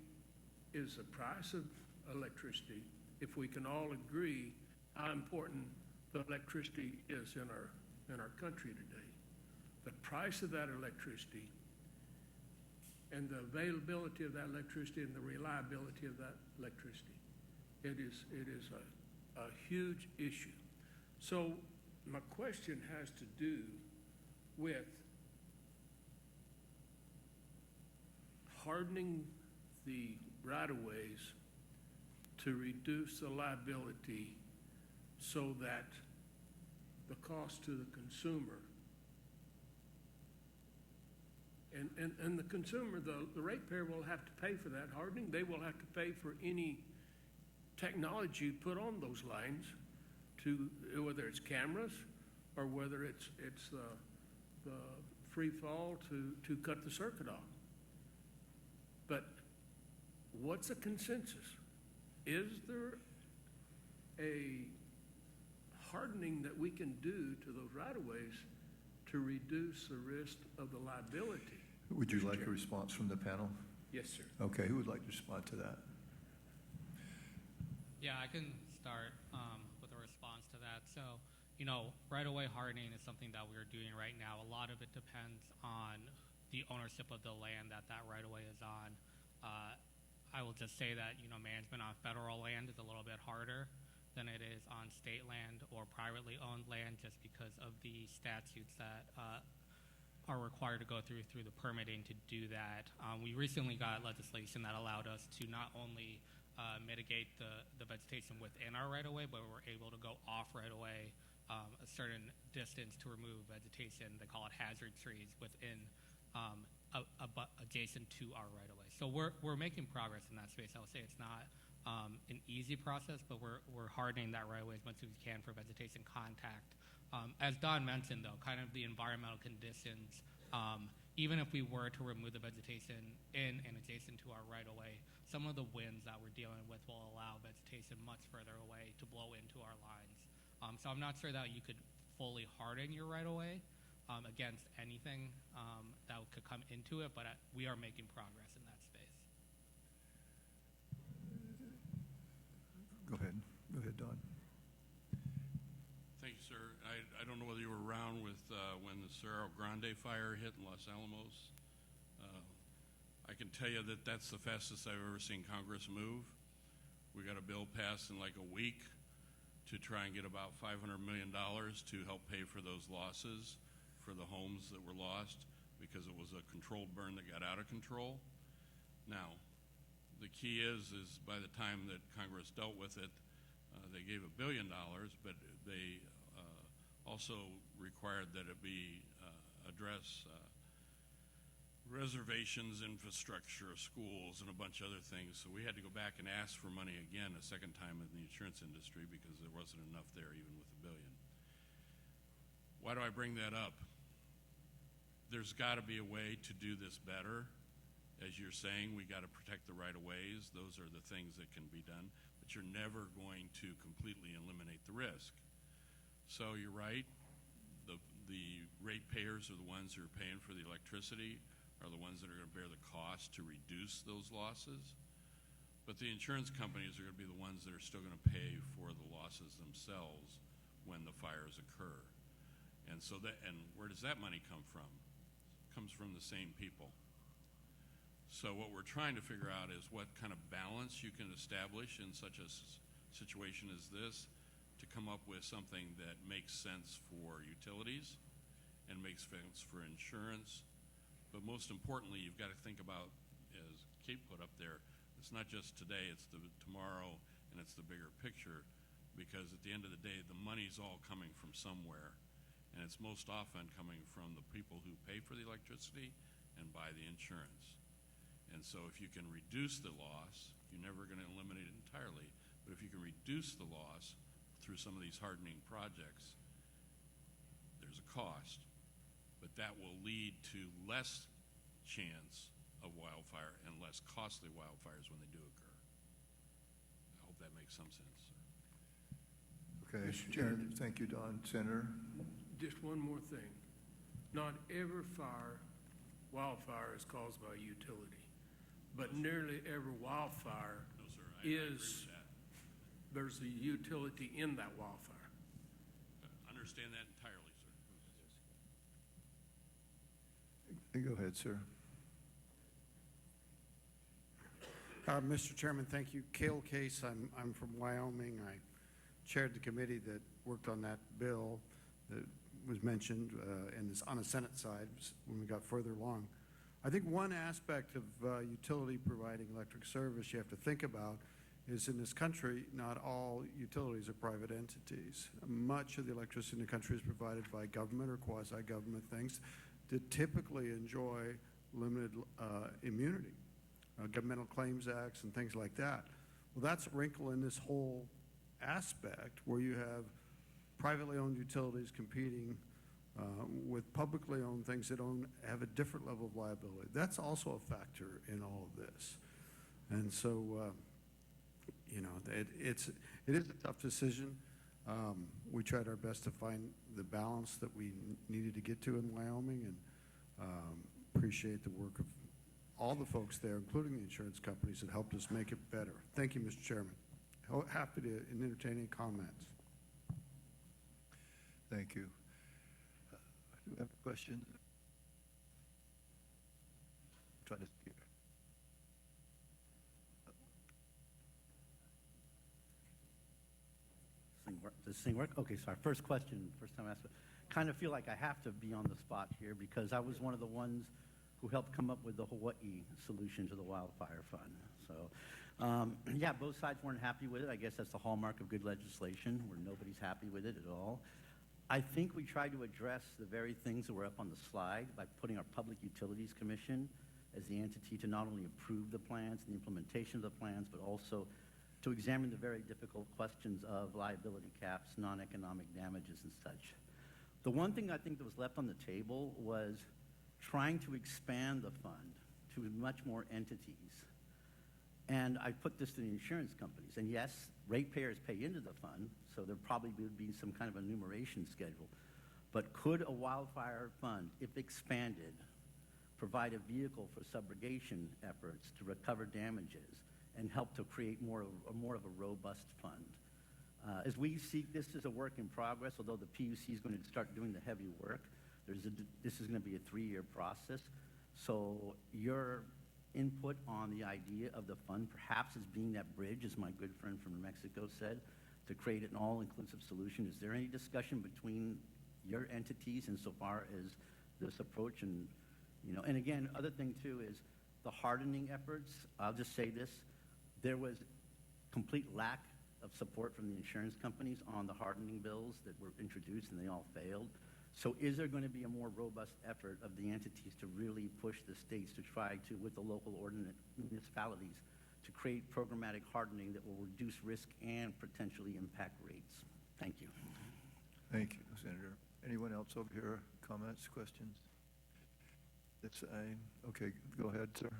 is the price of electricity, if we can all agree how important the electricity is in our country today. The price of that electricity and the availability of that electricity and the reliability of that electricity. It is a huge issue. So my question has to do with hardening the right-of-ways to reduce the liability so that the cost to the consumer and the consumer, the ratepayer will have to pay for that hardening. They will have to pay for any technology put on those lines, to whether it's cameras or whether it's the free fall to cut the circuit off. But what's the consensus? Is there a hardening that we can do to those right-of-ways to reduce the risk of the liability? Would you Mr. like a Chair. response from the panel? Yes, sir. Okay, who would like to respond to that? Yeah, I can start with a response to that. So, right-of-way hardening is something that we're doing right now. A lot of it depends on the ownership of the land that right-of-way is on. I will just say that, management on federal land is a little bit harder than it is on state land or privately owned land, just because of the statutes that are required to go through the permitting to do that. We recently got legislation that allowed us to not only mitigate the vegetation within our right-of-way, but we're able to go off right-of-way a certain distance to remove vegetation. They call it hazard trees within adjacent to our right-of-way. So we're making progress in that space. I would say it's not an easy process, but we're hardening that right-of-way as much as we can for vegetation contact. As Don mentioned, though, kind of the environmental conditions, even if we were to remove the vegetation in and adjacent to our right-of-way, some of the winds that we're dealing with will allow vegetation much further away to blow into our lines. So I'm not sure that you could fully harden your right-of-way against anything that could come into it, but we are making progress in that space. Go ahead, Don. Thank you, sir. I don't know whether you were around around with when the Cerro Grande fire hit in Los Alamos. I can tell you that that's the fastest I've ever seen Congress move. We got a bill passed in like a week to try and get about $500 million to help pay for those losses for the homes that were lost because it was a controlled burn that got out of control. Now, the key is by the time that Congress dealt with it, they gave $1 billion, but they also required that it be address reservations, infrastructure, schools, and a bunch of other things. So we had to go back and ask for money again a second time in the insurance industry because there wasn't enough there even with $1 billion. Why do I bring that up? There's got to be a way to do this better. As you're saying, we got to protect the right-of-ways. Those are the things that can be done, but you're never going to completely eliminate the risk. So you're right. The ratepayers are the ones who are paying for the electricity, are the ones that are going to bear the cost to reduce those losses. But the insurance companies are going to be the ones that are still going to pay for the losses themselves when the fires occur. And so where does that money come from? It comes from the same people. So what we're trying to figure out is what kind of balance you can establish in such a situation as this to come up with something that makes sense for utilities and makes sense for insurance. But most importantly, you've got to think about, as Kate put up there, it's not just today, it's the tomorrow, and it's the bigger picture, because at the end of the day, the money's all coming from somewhere, and it's most often coming from the people who pay for the electricity and buy the insurance. And so if you can reduce the loss, you're never going to eliminate it entirely, but if you can reduce the loss through some of these hardening projects, there's a cost, but that will lead to less chance of wildfire and less costly wildfires when they do occur. I hope that makes some sense, sir. Okay, Mr. Chairman, thank you, Don. Senator? Just one more thing. Not every wildfire is caused by utility, but nearly every wildfire No, sir, I agree with that. there's a utility in that wildfire. Understand that entirely, sir. Go ahead, sir. Mr. Chairman, thank you. Cale Case, I'm from Wyoming. I chaired the committee that worked on that bill that was mentioned and is on the Senate side when we got further along. I think one aspect of utility providing electric service you have to think about is in this country, not all utilities are private entities. Much of the electricity in the country is provided by government or quasi-government things that typically enjoy limited immunity, governmental claims acts and things like that. Well, that's a wrinkle in this whole aspect where you have privately owned utilities competing with publicly owned things that have a different level of liability. That's also a factor in all of this. And so, you know, it is a tough decision. We tried our best to find the balance that we needed to get to in Wyoming, and appreciate the work of all the folks there, including the insurance companies that helped us make it better. Thank you, Mr. Chairman. Happy to entertain any comments. Thank you. Do you have a question? Try to speak. Does this thing work? Okay, sorry. First question, first time I asked it. Kind of feel like I have to be on the spot here because I was one of the ones who helped come up with the Hawaii solution to the wildfire fund. So, yeah, both sides weren't happy with it. I guess that's the hallmark of good legislation, where nobody's happy with it at all. I think we tried to address the very things that were up on the slide by putting our Public Utilities Commission as the entity to not only approve the plans and the implementation of the plans, but also to examine the very difficult questions of liability caps, non-economic damages, and such. The one thing I think that was left on the table was trying to expand the fund to much more entities. And I put this to the insurance companies. And yes, ratepayers pay into the fund, so there probably would be some kind of enumeration schedule. But could a wildfire fund, if expanded, provide a vehicle for subrogation efforts to recover damages and help to create more of a robust fund? As we seek, this is a work in progress, although the PUC is going to start doing the heavy work. This is going to be a 3-year process. So your input on the idea of the fund perhaps as being that bridge, as my good friend from New Mexico said, to create an all-inclusive solution. Is there any discussion between your entities insofar as this approach? And, and again, other thing too is the hardening efforts. I'll just say this. There was complete lack of support from the insurance companies on the hardening bills that were introduced, and they all failed. So is there going to be a more robust effort of the entities to really push the states to try to, with the local municipalities, to create programmatic hardening that will reduce risk and potentially impact rates? Thank you. Thank you, Senator. Anyone else over here? Comments, questions? Okay, go ahead, sir.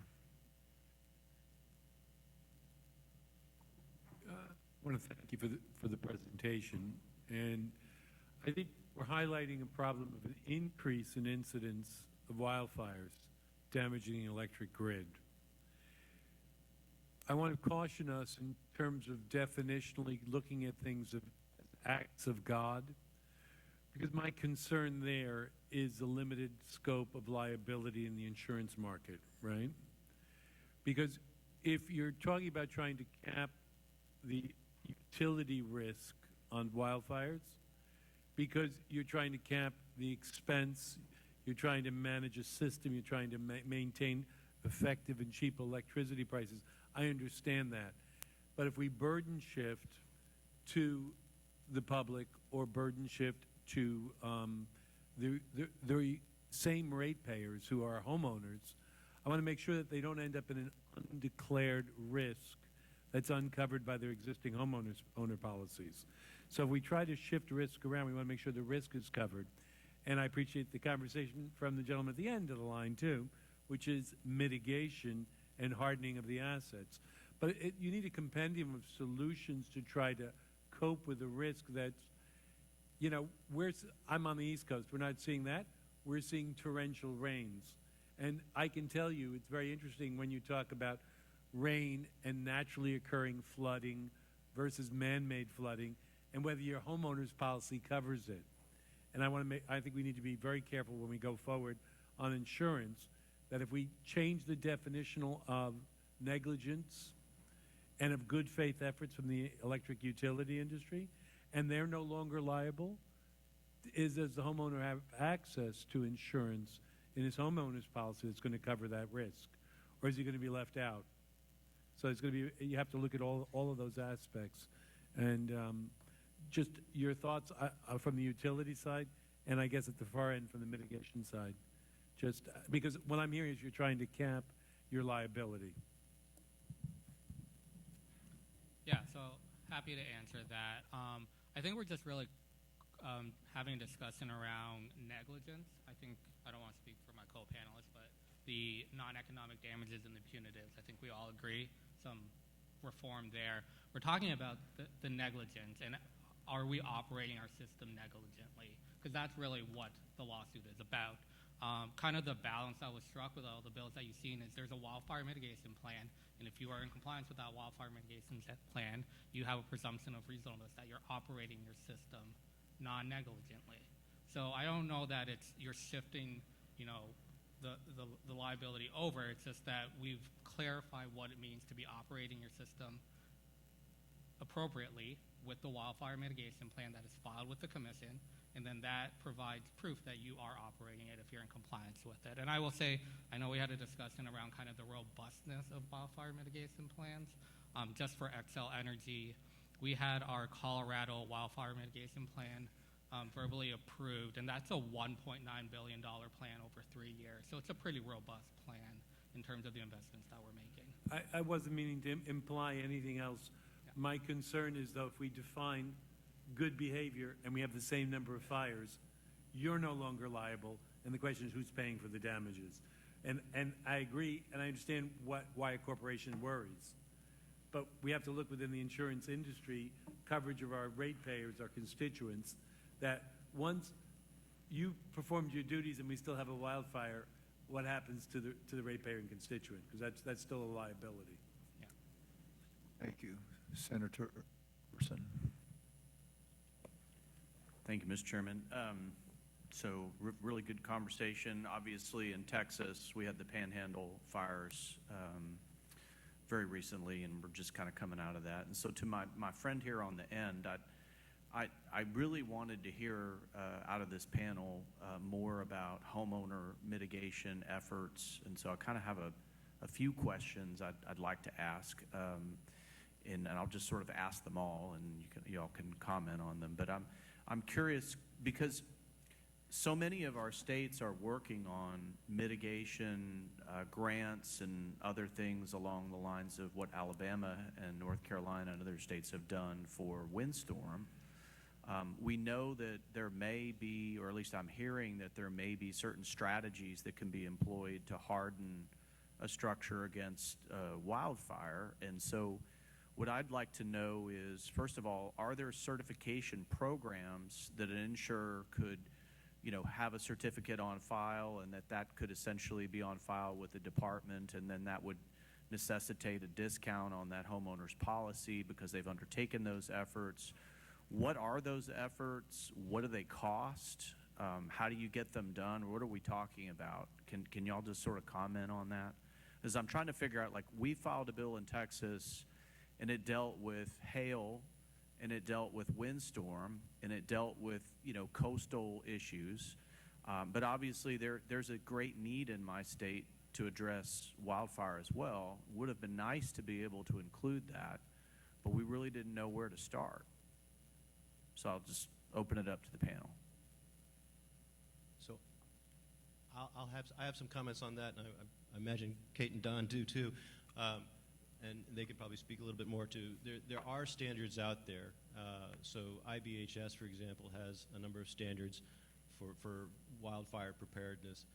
I want to thank you for the presentation. And I think we're highlighting a problem of an increase in incidents of wildfires damaging the electric grid. I want to caution us in terms of definitionally looking at things as acts of God, because my concern there is the limited scope of liability in the insurance market, right? Because if you're talking about trying to cap the utility risk on wildfires, because you're trying to cap the expense, you're trying to manage a system, you're trying to maintain effective and cheap electricity prices, I understand that. But if we burden shift to the public or burden shift to the same ratepayers who are homeowners, I want to make sure that they don't end up in an undeclared risk that's uncovered by their existing owner policies. So if we try to shift risk around, we want to make sure the risk is covered. And I appreciate the conversation from the gentleman at the end of the line, too, which is mitigation and hardening of the assets. But you need a compendium of solutions to try to cope with the risk that's, I'm on the East Coast. We're not seeing that. We're seeing torrential rains. And I can tell you it's very interesting when you talk about rain and naturally occurring flooding versus man-made flooding, and whether your homeowner's policy covers it. And I think we need to be very careful when we go forward on insurance, that if we change the definitional of negligence and of good faith efforts from the electric utility industry, and they're no longer liable, does the homeowner have access to insurance in his homeowner's policy that's going to cover that risk? Or is he going to be left out? So it's going to be, you have to look at all of those aspects. And just your thoughts from the utility side, and I guess at the far end from the mitigation side. Just because what I'm hearing is you're trying to cap your liability. Yeah, so happy to answer that. I think we're just really having a discussion around negligence. I don't want to speak for my co-panelists, but the non-economic damages and the punitives, I think we all agree, some reform there. We're talking about the negligence, and are we operating our system negligently? Because that's really what the lawsuit is about. Kind of the balance I was struck with all the bills that you've seen is there's a wildfire mitigation plan, and if you are in compliance with that wildfire mitigation plan, you have a presumption of reasonableness that you're operating your system non-negligently. So I don't know that you're shifting, the liability over. It's just that we've clarified what it means to be operating your system appropriately with the wildfire mitigation plan that is filed with the commission, and then that provides proof that you are operating it if you're in compliance with it. And I will say, I know we had a discussion around kind of the robustness of wildfire mitigation plans. Just for Xcel Energy, we had our Colorado wildfire mitigation plan verbally approved, and that's a $1.9 billion plan over 3 years. So it's a pretty robust plan in terms of the investments that we're making. I wasn't meaning to imply anything else. Yeah. My concern is, though, if we define good behavior and we have the same number of fires, you're no longer liable, and the question is who's paying for the damages. And I agree, and I understand why a corporation worries. But we have to look within the insurance industry, coverage of our ratepayers, our constituents, that once you performed your duties and we still have a wildfire, what happens to the ratepayer and constituent? Because that's still a liability. Yeah. Thank you. Senator Person. Thank you, Mr. Chairman. Really good conversation. Obviously, in Texas, we had the Panhandle fires very recently, and we're just kind of coming out of that. And so to my friend here on the end, I really wanted to hear out of this panel more about homeowner mitigation efforts. And so I kind of have a few questions I'd like to ask. And I'll just sort of ask them all, and y'all can comment on them. But I'm curious because so many of our states are working on mitigation grants and other things along the lines of what Alabama and North Carolina and other states have done for windstorm. We know that there may be, or at least I'm hearing that there may be certain strategies that can be employed to harden a structure against wildfire. And so what I'd like to know is, first of all, are there certification programs that an insurer could, have a certificate on file, and that could essentially be on file with the department, and then that would necessitate a discount on that homeowner's policy because they've undertaken those efforts? What are those efforts? What do they cost? How do you get them done? What are we talking about? Can y'all just sort of comment on that? Because I'm trying to figure out, like, we filed a bill in Texas, and it dealt with hail, and it dealt with windstorm, and it dealt with, coastal issues. But obviously there's a great need in my state to address wildfire as well. Would have been nice to be able to include that, but we really didn't know where to start. So I'll just open it up to the panel. So I have some comments on that, and I imagine Kate and Don do too. And they could probably speak a little bit more too. There are standards out there. So IBHS, for example, has a number of standards for wildfire preparedness.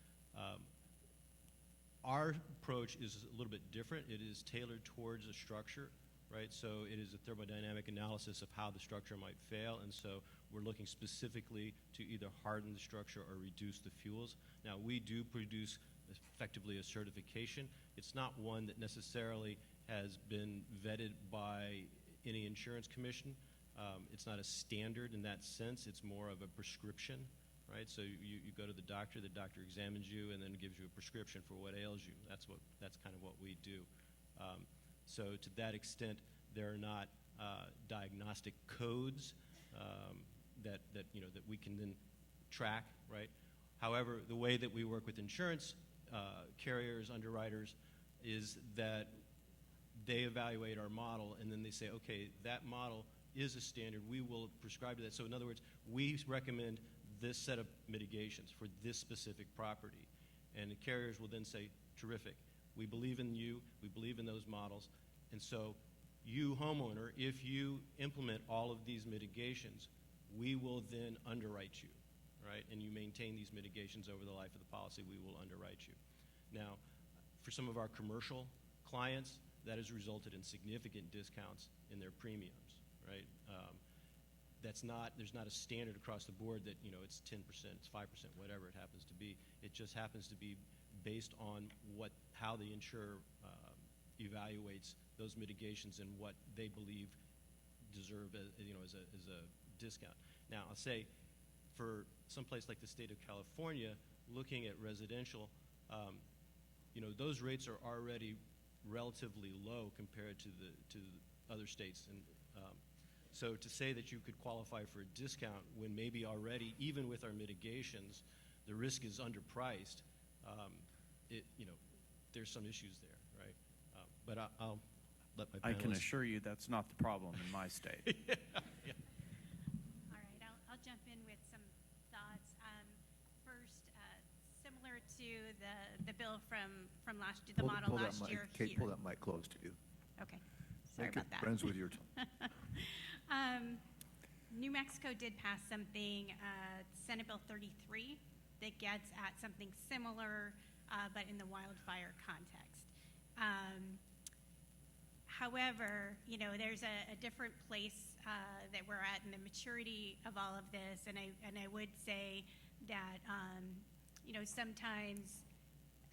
Our approach is a little bit different. It is tailored towards a structure, right? So it is a thermodynamic analysis of how the structure might fail, and so we're looking specifically to either harden the structure or reduce the fuels. Now, we do produce effectively a certification. It's not one that necessarily has been vetted by any insurance commission. It's not a standard in that sense. It's more of a prescription, right? So you go to the doctor examines you and then gives you a prescription for what ails you. That's kind of what we do. So to that extent, there are not diagnostic codes that we can then track, right? However, the way that we work with insurance carriers, underwriters, is that they evaluate our model and then they say, okay, that model is a standard. We will prescribe to that. So in other words, we recommend this set of mitigations for this specific property. And the carriers will then say, terrific. We believe in you. We believe in those models. And so you, homeowner, if you implement all of these mitigations, we will then underwrite you, right? And you maintain these mitigations over the life of the policy, we will underwrite you. Now, for some of our commercial clients, that has resulted in significant discounts in their premiums, right? There's not a standard across the board that, it's 10%, it's 5%, whatever it happens to be. It just happens to be based on how the insurer evaluates those mitigations and what they believe deserve as a discount. Now, I'll say for someplace like the state of California, looking at residential, those rates are already relatively low compared to other states. And so to say that you could qualify for a discount when maybe already, even with our mitigations, the risk is underpriced, there's some issues there, right? But I'll let my panelists. I can assure you that's not the problem in my state. Yeah. All right, I'll jump in with some thoughts. First, similar to the bill from last year, the model last year here. Kate, pull that mic close to you. Okay, sorry Make it about that. friends with your tongue. New Mexico did pass something, Senate Bill 33, that gets at something similar, but in the wildfire context. However, there's a different place that we're at in the maturity of all of this, and I would say that sometimes,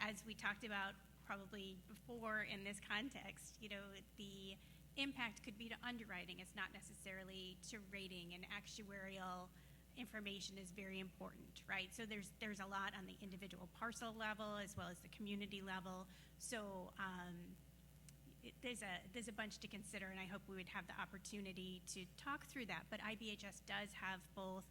as we talked about probably before in this context, the impact could be to underwriting. It's not necessarily to rating and actuarial information is very important, right? So there's a lot on the individual parcel level as well as the community level. So there's a bunch to consider, and I hope we would have the opportunity to talk through that. But IBHS does have both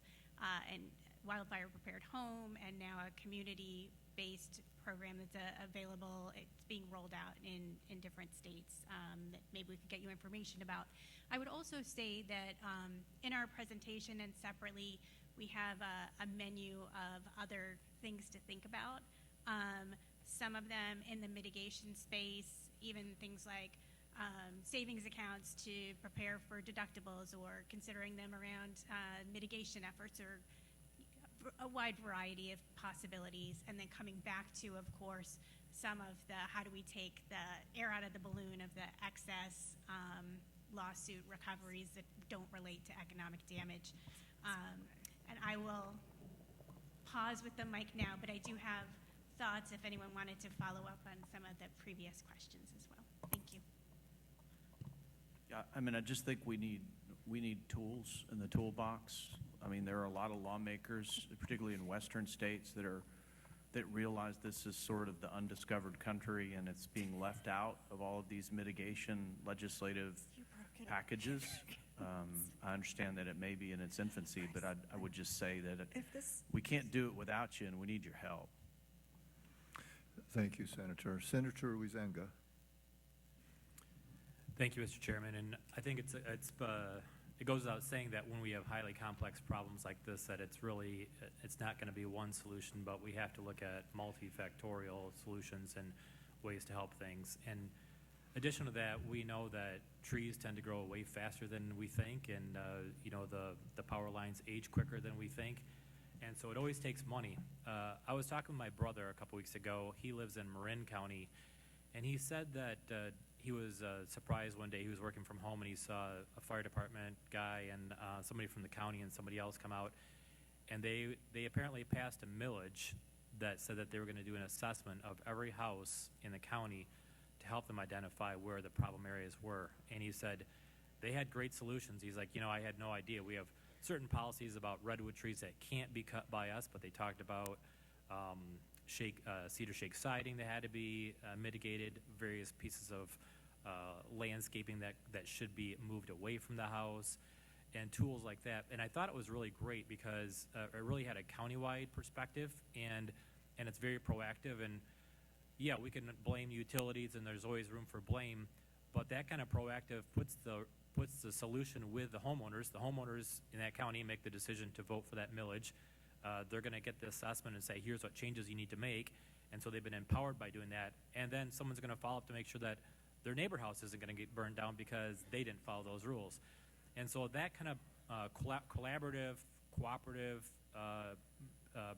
an wildfire prepared home and now a community-based program that's available. It's being rolled out in different states that maybe we could get you information about. I would also say that in our presentation and separately, we have a menu of other things to think about. Some of them in the mitigation space, even things like savings accounts to prepare for deductibles, or considering them around mitigation efforts, or a wide variety of possibilities. And then coming back to, of course, some of the how do we take the air out of the balloon of the excess lawsuit recoveries that don't relate to economic damage. And I will pause with the mic now, but I do have thoughts if anyone wanted to follow up on some of the previous questions as well. Thank you. Yeah, I mean, I just think we need tools in the toolbox. I mean, there are a lot of lawmakers, particularly in Western states, that realize this is sort of the undiscovered country, and it's being left out of all of these mitigation legislative packages. I understand that it may be in its infancy, but I would just say that we can't do it without you, and we need your help. Thank you, Senator. Senator Huizenga. Thank you, Mr. Chairman. And I think it goes without saying that when we have highly complex problems like this, that it's not going to be one solution, but we have to look at multifactorial solutions and ways to help things. And addition to that, we know that trees tend to grow way faster than we think, and the power lines age quicker than we think. And so it always takes money. I was talking with my brother a couple weeks ago. He lives in Marin County, and he said that he was surprised one day. He was working from home, and he saw a fire department guy and somebody from the county and somebody else come out, and they apparently passed a millage that said that they were going to do an assessment of every house in the county to help them identify where the problem areas were. And he said they had great solutions. He's like, I had no idea. We have certain policies about redwood trees that can't be cut by us, but they talked about cedar shake siding that had to be mitigated, various pieces of landscaping that should be moved away from the house, and tools like that. And I thought it was really great because it really had a countywide perspective, and it's very proactive. And yeah, we can blame utilities, and there's always room for blame, but that kind of proactive puts the solution with the homeowners. The homeowners in that county make the decision to vote for that millage. They're going to get the assessment and say, here's what changes you need to make. And so they've been empowered by doing that. And then someone's going to follow up to make sure that their neighbor house isn't going to get burned down because they didn't follow those rules. And so that kind of collaborative, cooperative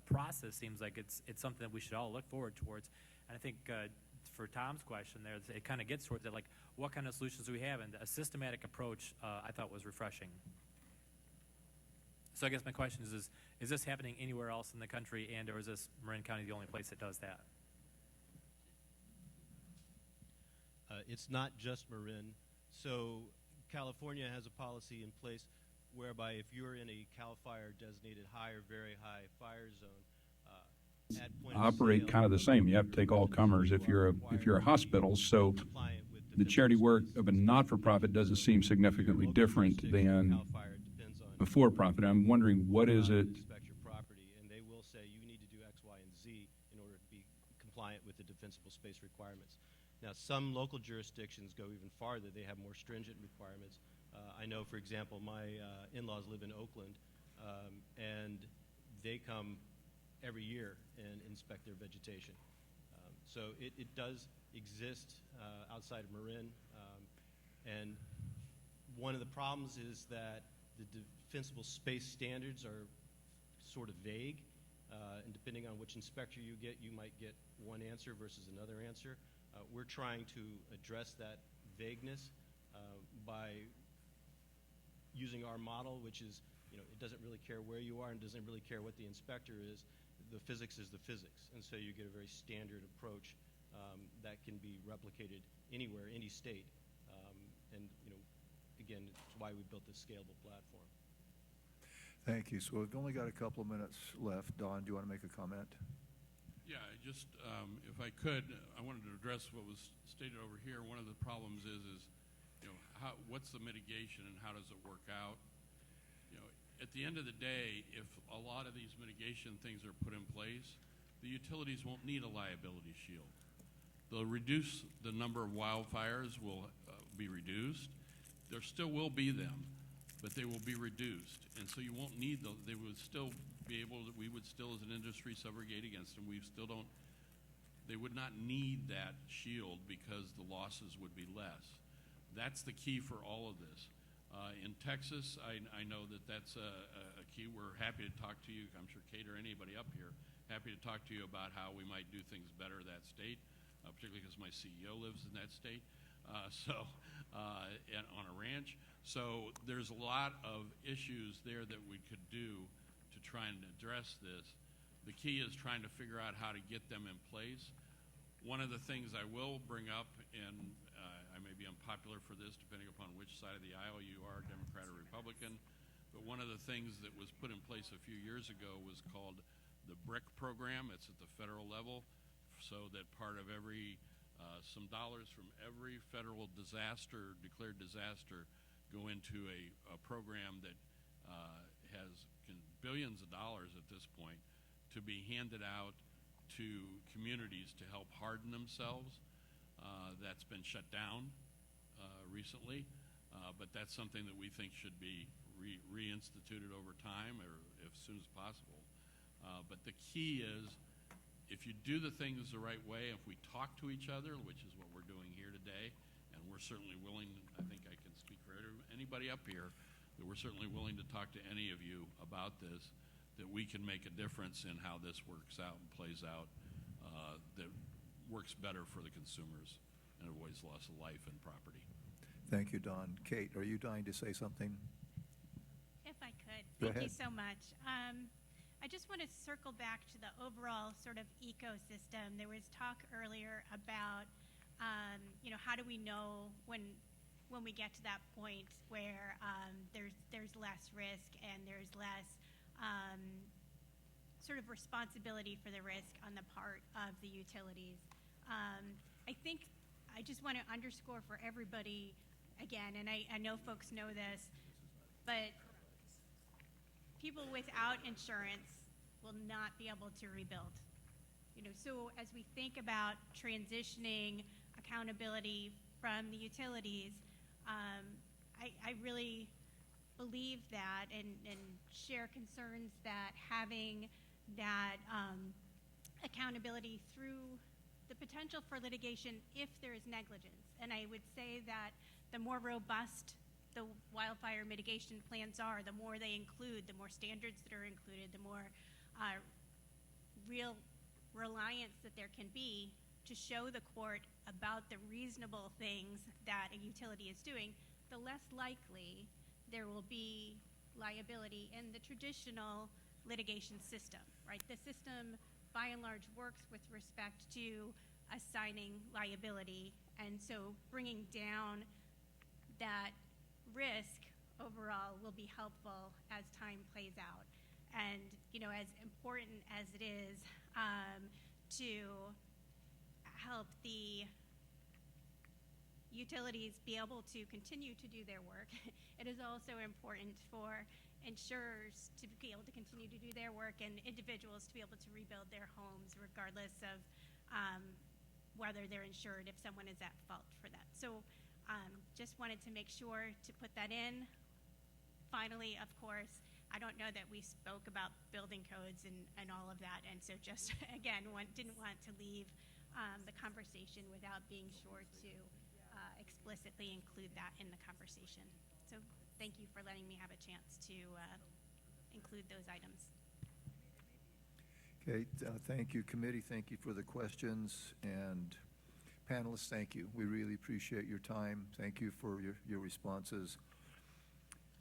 process seems like it's something that we should all look forward towards. And I think for Tom's question there, it kind of gets towards that, like, what kind of solutions do we have? And a systematic approach I thought was refreshing. So I guess my question is this happening anywhere else in the country, and or is this Marin County the only place that does that? It's not just Marin. So California has a policy in place whereby if you're in a CAL FIRE designated high or very high fire zone, at point of operate sale, kind of the same. You have to take all comers if you're a hospital. So compliant with the charity work of a not-for-profit doesn't seem significantly different than CAL FIRE. It depends on a for-profit. I'm wondering, what is it? Inspect your property, and they will say you need to do X, Y, and Z in order to be compliant with the defensible space requirements. Now, some local jurisdictions go even farther. They have more stringent requirements. I know, for example, my in-laws live in Oakland, and they come every year and inspect their vegetation. So it does exist outside of Marin. And one of the problems is that the defensible space standards are sort of vague. And depending on which inspector you get, you might get one answer versus another answer. We're trying to address that vagueness by using our model, which is, it doesn't really care where you are and doesn't really care what the inspector is. The physics is the physics, and so you get a very standard approach that can be replicated anywhere, any state. And again, it's why we built this scalable platform. Thank you. So we've only got a couple of minutes left. Don, do you want to make a comment? Yeah, if I could, I wanted to address what was stated over here. One of the problems is what's the mitigation and how does it work out? At the end of the day, if a lot of these mitigation things are put in place, the utilities won't need a liability shield. They'll reduce the number of wildfires will be reduced. There still will be them, but they will be reduced. And so you won't need those. They would still be able to, we would still as an industry subrogate against them. They would not need that shield because the losses would be less. That's the key for all of this. In Texas, I know that's a key. We're happy to talk to you. I'm sure Kate or anybody up here, happy to talk to you about how we might do things better in that state, particularly because my CEO lives in that state. And on a ranch. So there's a lot of issues there that we could do to try and address this. The key is trying to figure out how to get them in place. One of the things I will bring up, and I may be unpopular for this depending upon which side of the aisle you are, Democrat or Republican, but one of the things that was put in place a few years ago was called the BRIC program. It's at the federal level, so that part of some dollars from every federal declared disaster, go into a program that has billions of dollars at this point to be handed out to communities to help harden themselves. That's been shut down recently, but that's something that we think should be reinstituted over time or as soon as possible. But the key is, if you do the things the right way, if we talk to each other, which is what we're doing here today, and we're certainly willing, I think I can speak for anybody up here, that we're certainly willing to talk to any of you about this, that we can make a difference in how this works out and plays out, that works better for the consumers and avoids loss of life and property. Thank you, Don. Kate, are you dying to say something? If I could, Go thank you ahead. so much. I just want to circle back to the overall sort of ecosystem. There was talk earlier about, how do we know when we get to that point where there's less risk and there's less sort of responsibility for the risk on the part of the utilities. I think I just want to underscore for everybody again, and I know folks know this, but people without insurance will not be able to rebuild. So as we think about transitioning accountability from the utilities, I really believe that and share concerns that having that accountability through the potential for litigation if there is negligence. And I would say that the more robust the wildfire mitigation plans are, the more they include, the more standards that are included, the more real reliance that there can be to show the court about the reasonable things that a utility is doing, the less likely there will be liability in the traditional litigation system, right? The system, by and large, works with respect to assigning liability, and so bringing down that risk overall will be helpful as time plays out. And, as important as it is to help the utilities be able to continue to do their work, it is also important for insurers to be able to continue to do their work and individuals to be able to rebuild their homes regardless of whether they're insured if someone is at fault for that. So just wanted to make sure to put that in. Finally, of course, I don't know that we spoke about building codes and all of that, and so just, again, didn't want to leave the conversation without being sure to explicitly include that in the conversation. So thank you for letting me have a chance to include those items. Okay, thank you, committee. Thank you for the questions. And panelists, thank you. We really appreciate your time. Thank you for your responses.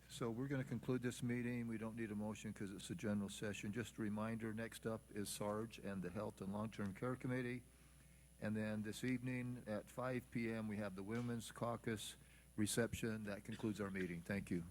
So we're going to conclude this meeting. We don't need a motion because it's a general session. Just a reminder, next up is SARG and the Health and Long-Term Care Committee. And then this evening at 5 p.m. we have the Women's Caucus reception. That concludes our meeting. Thank you.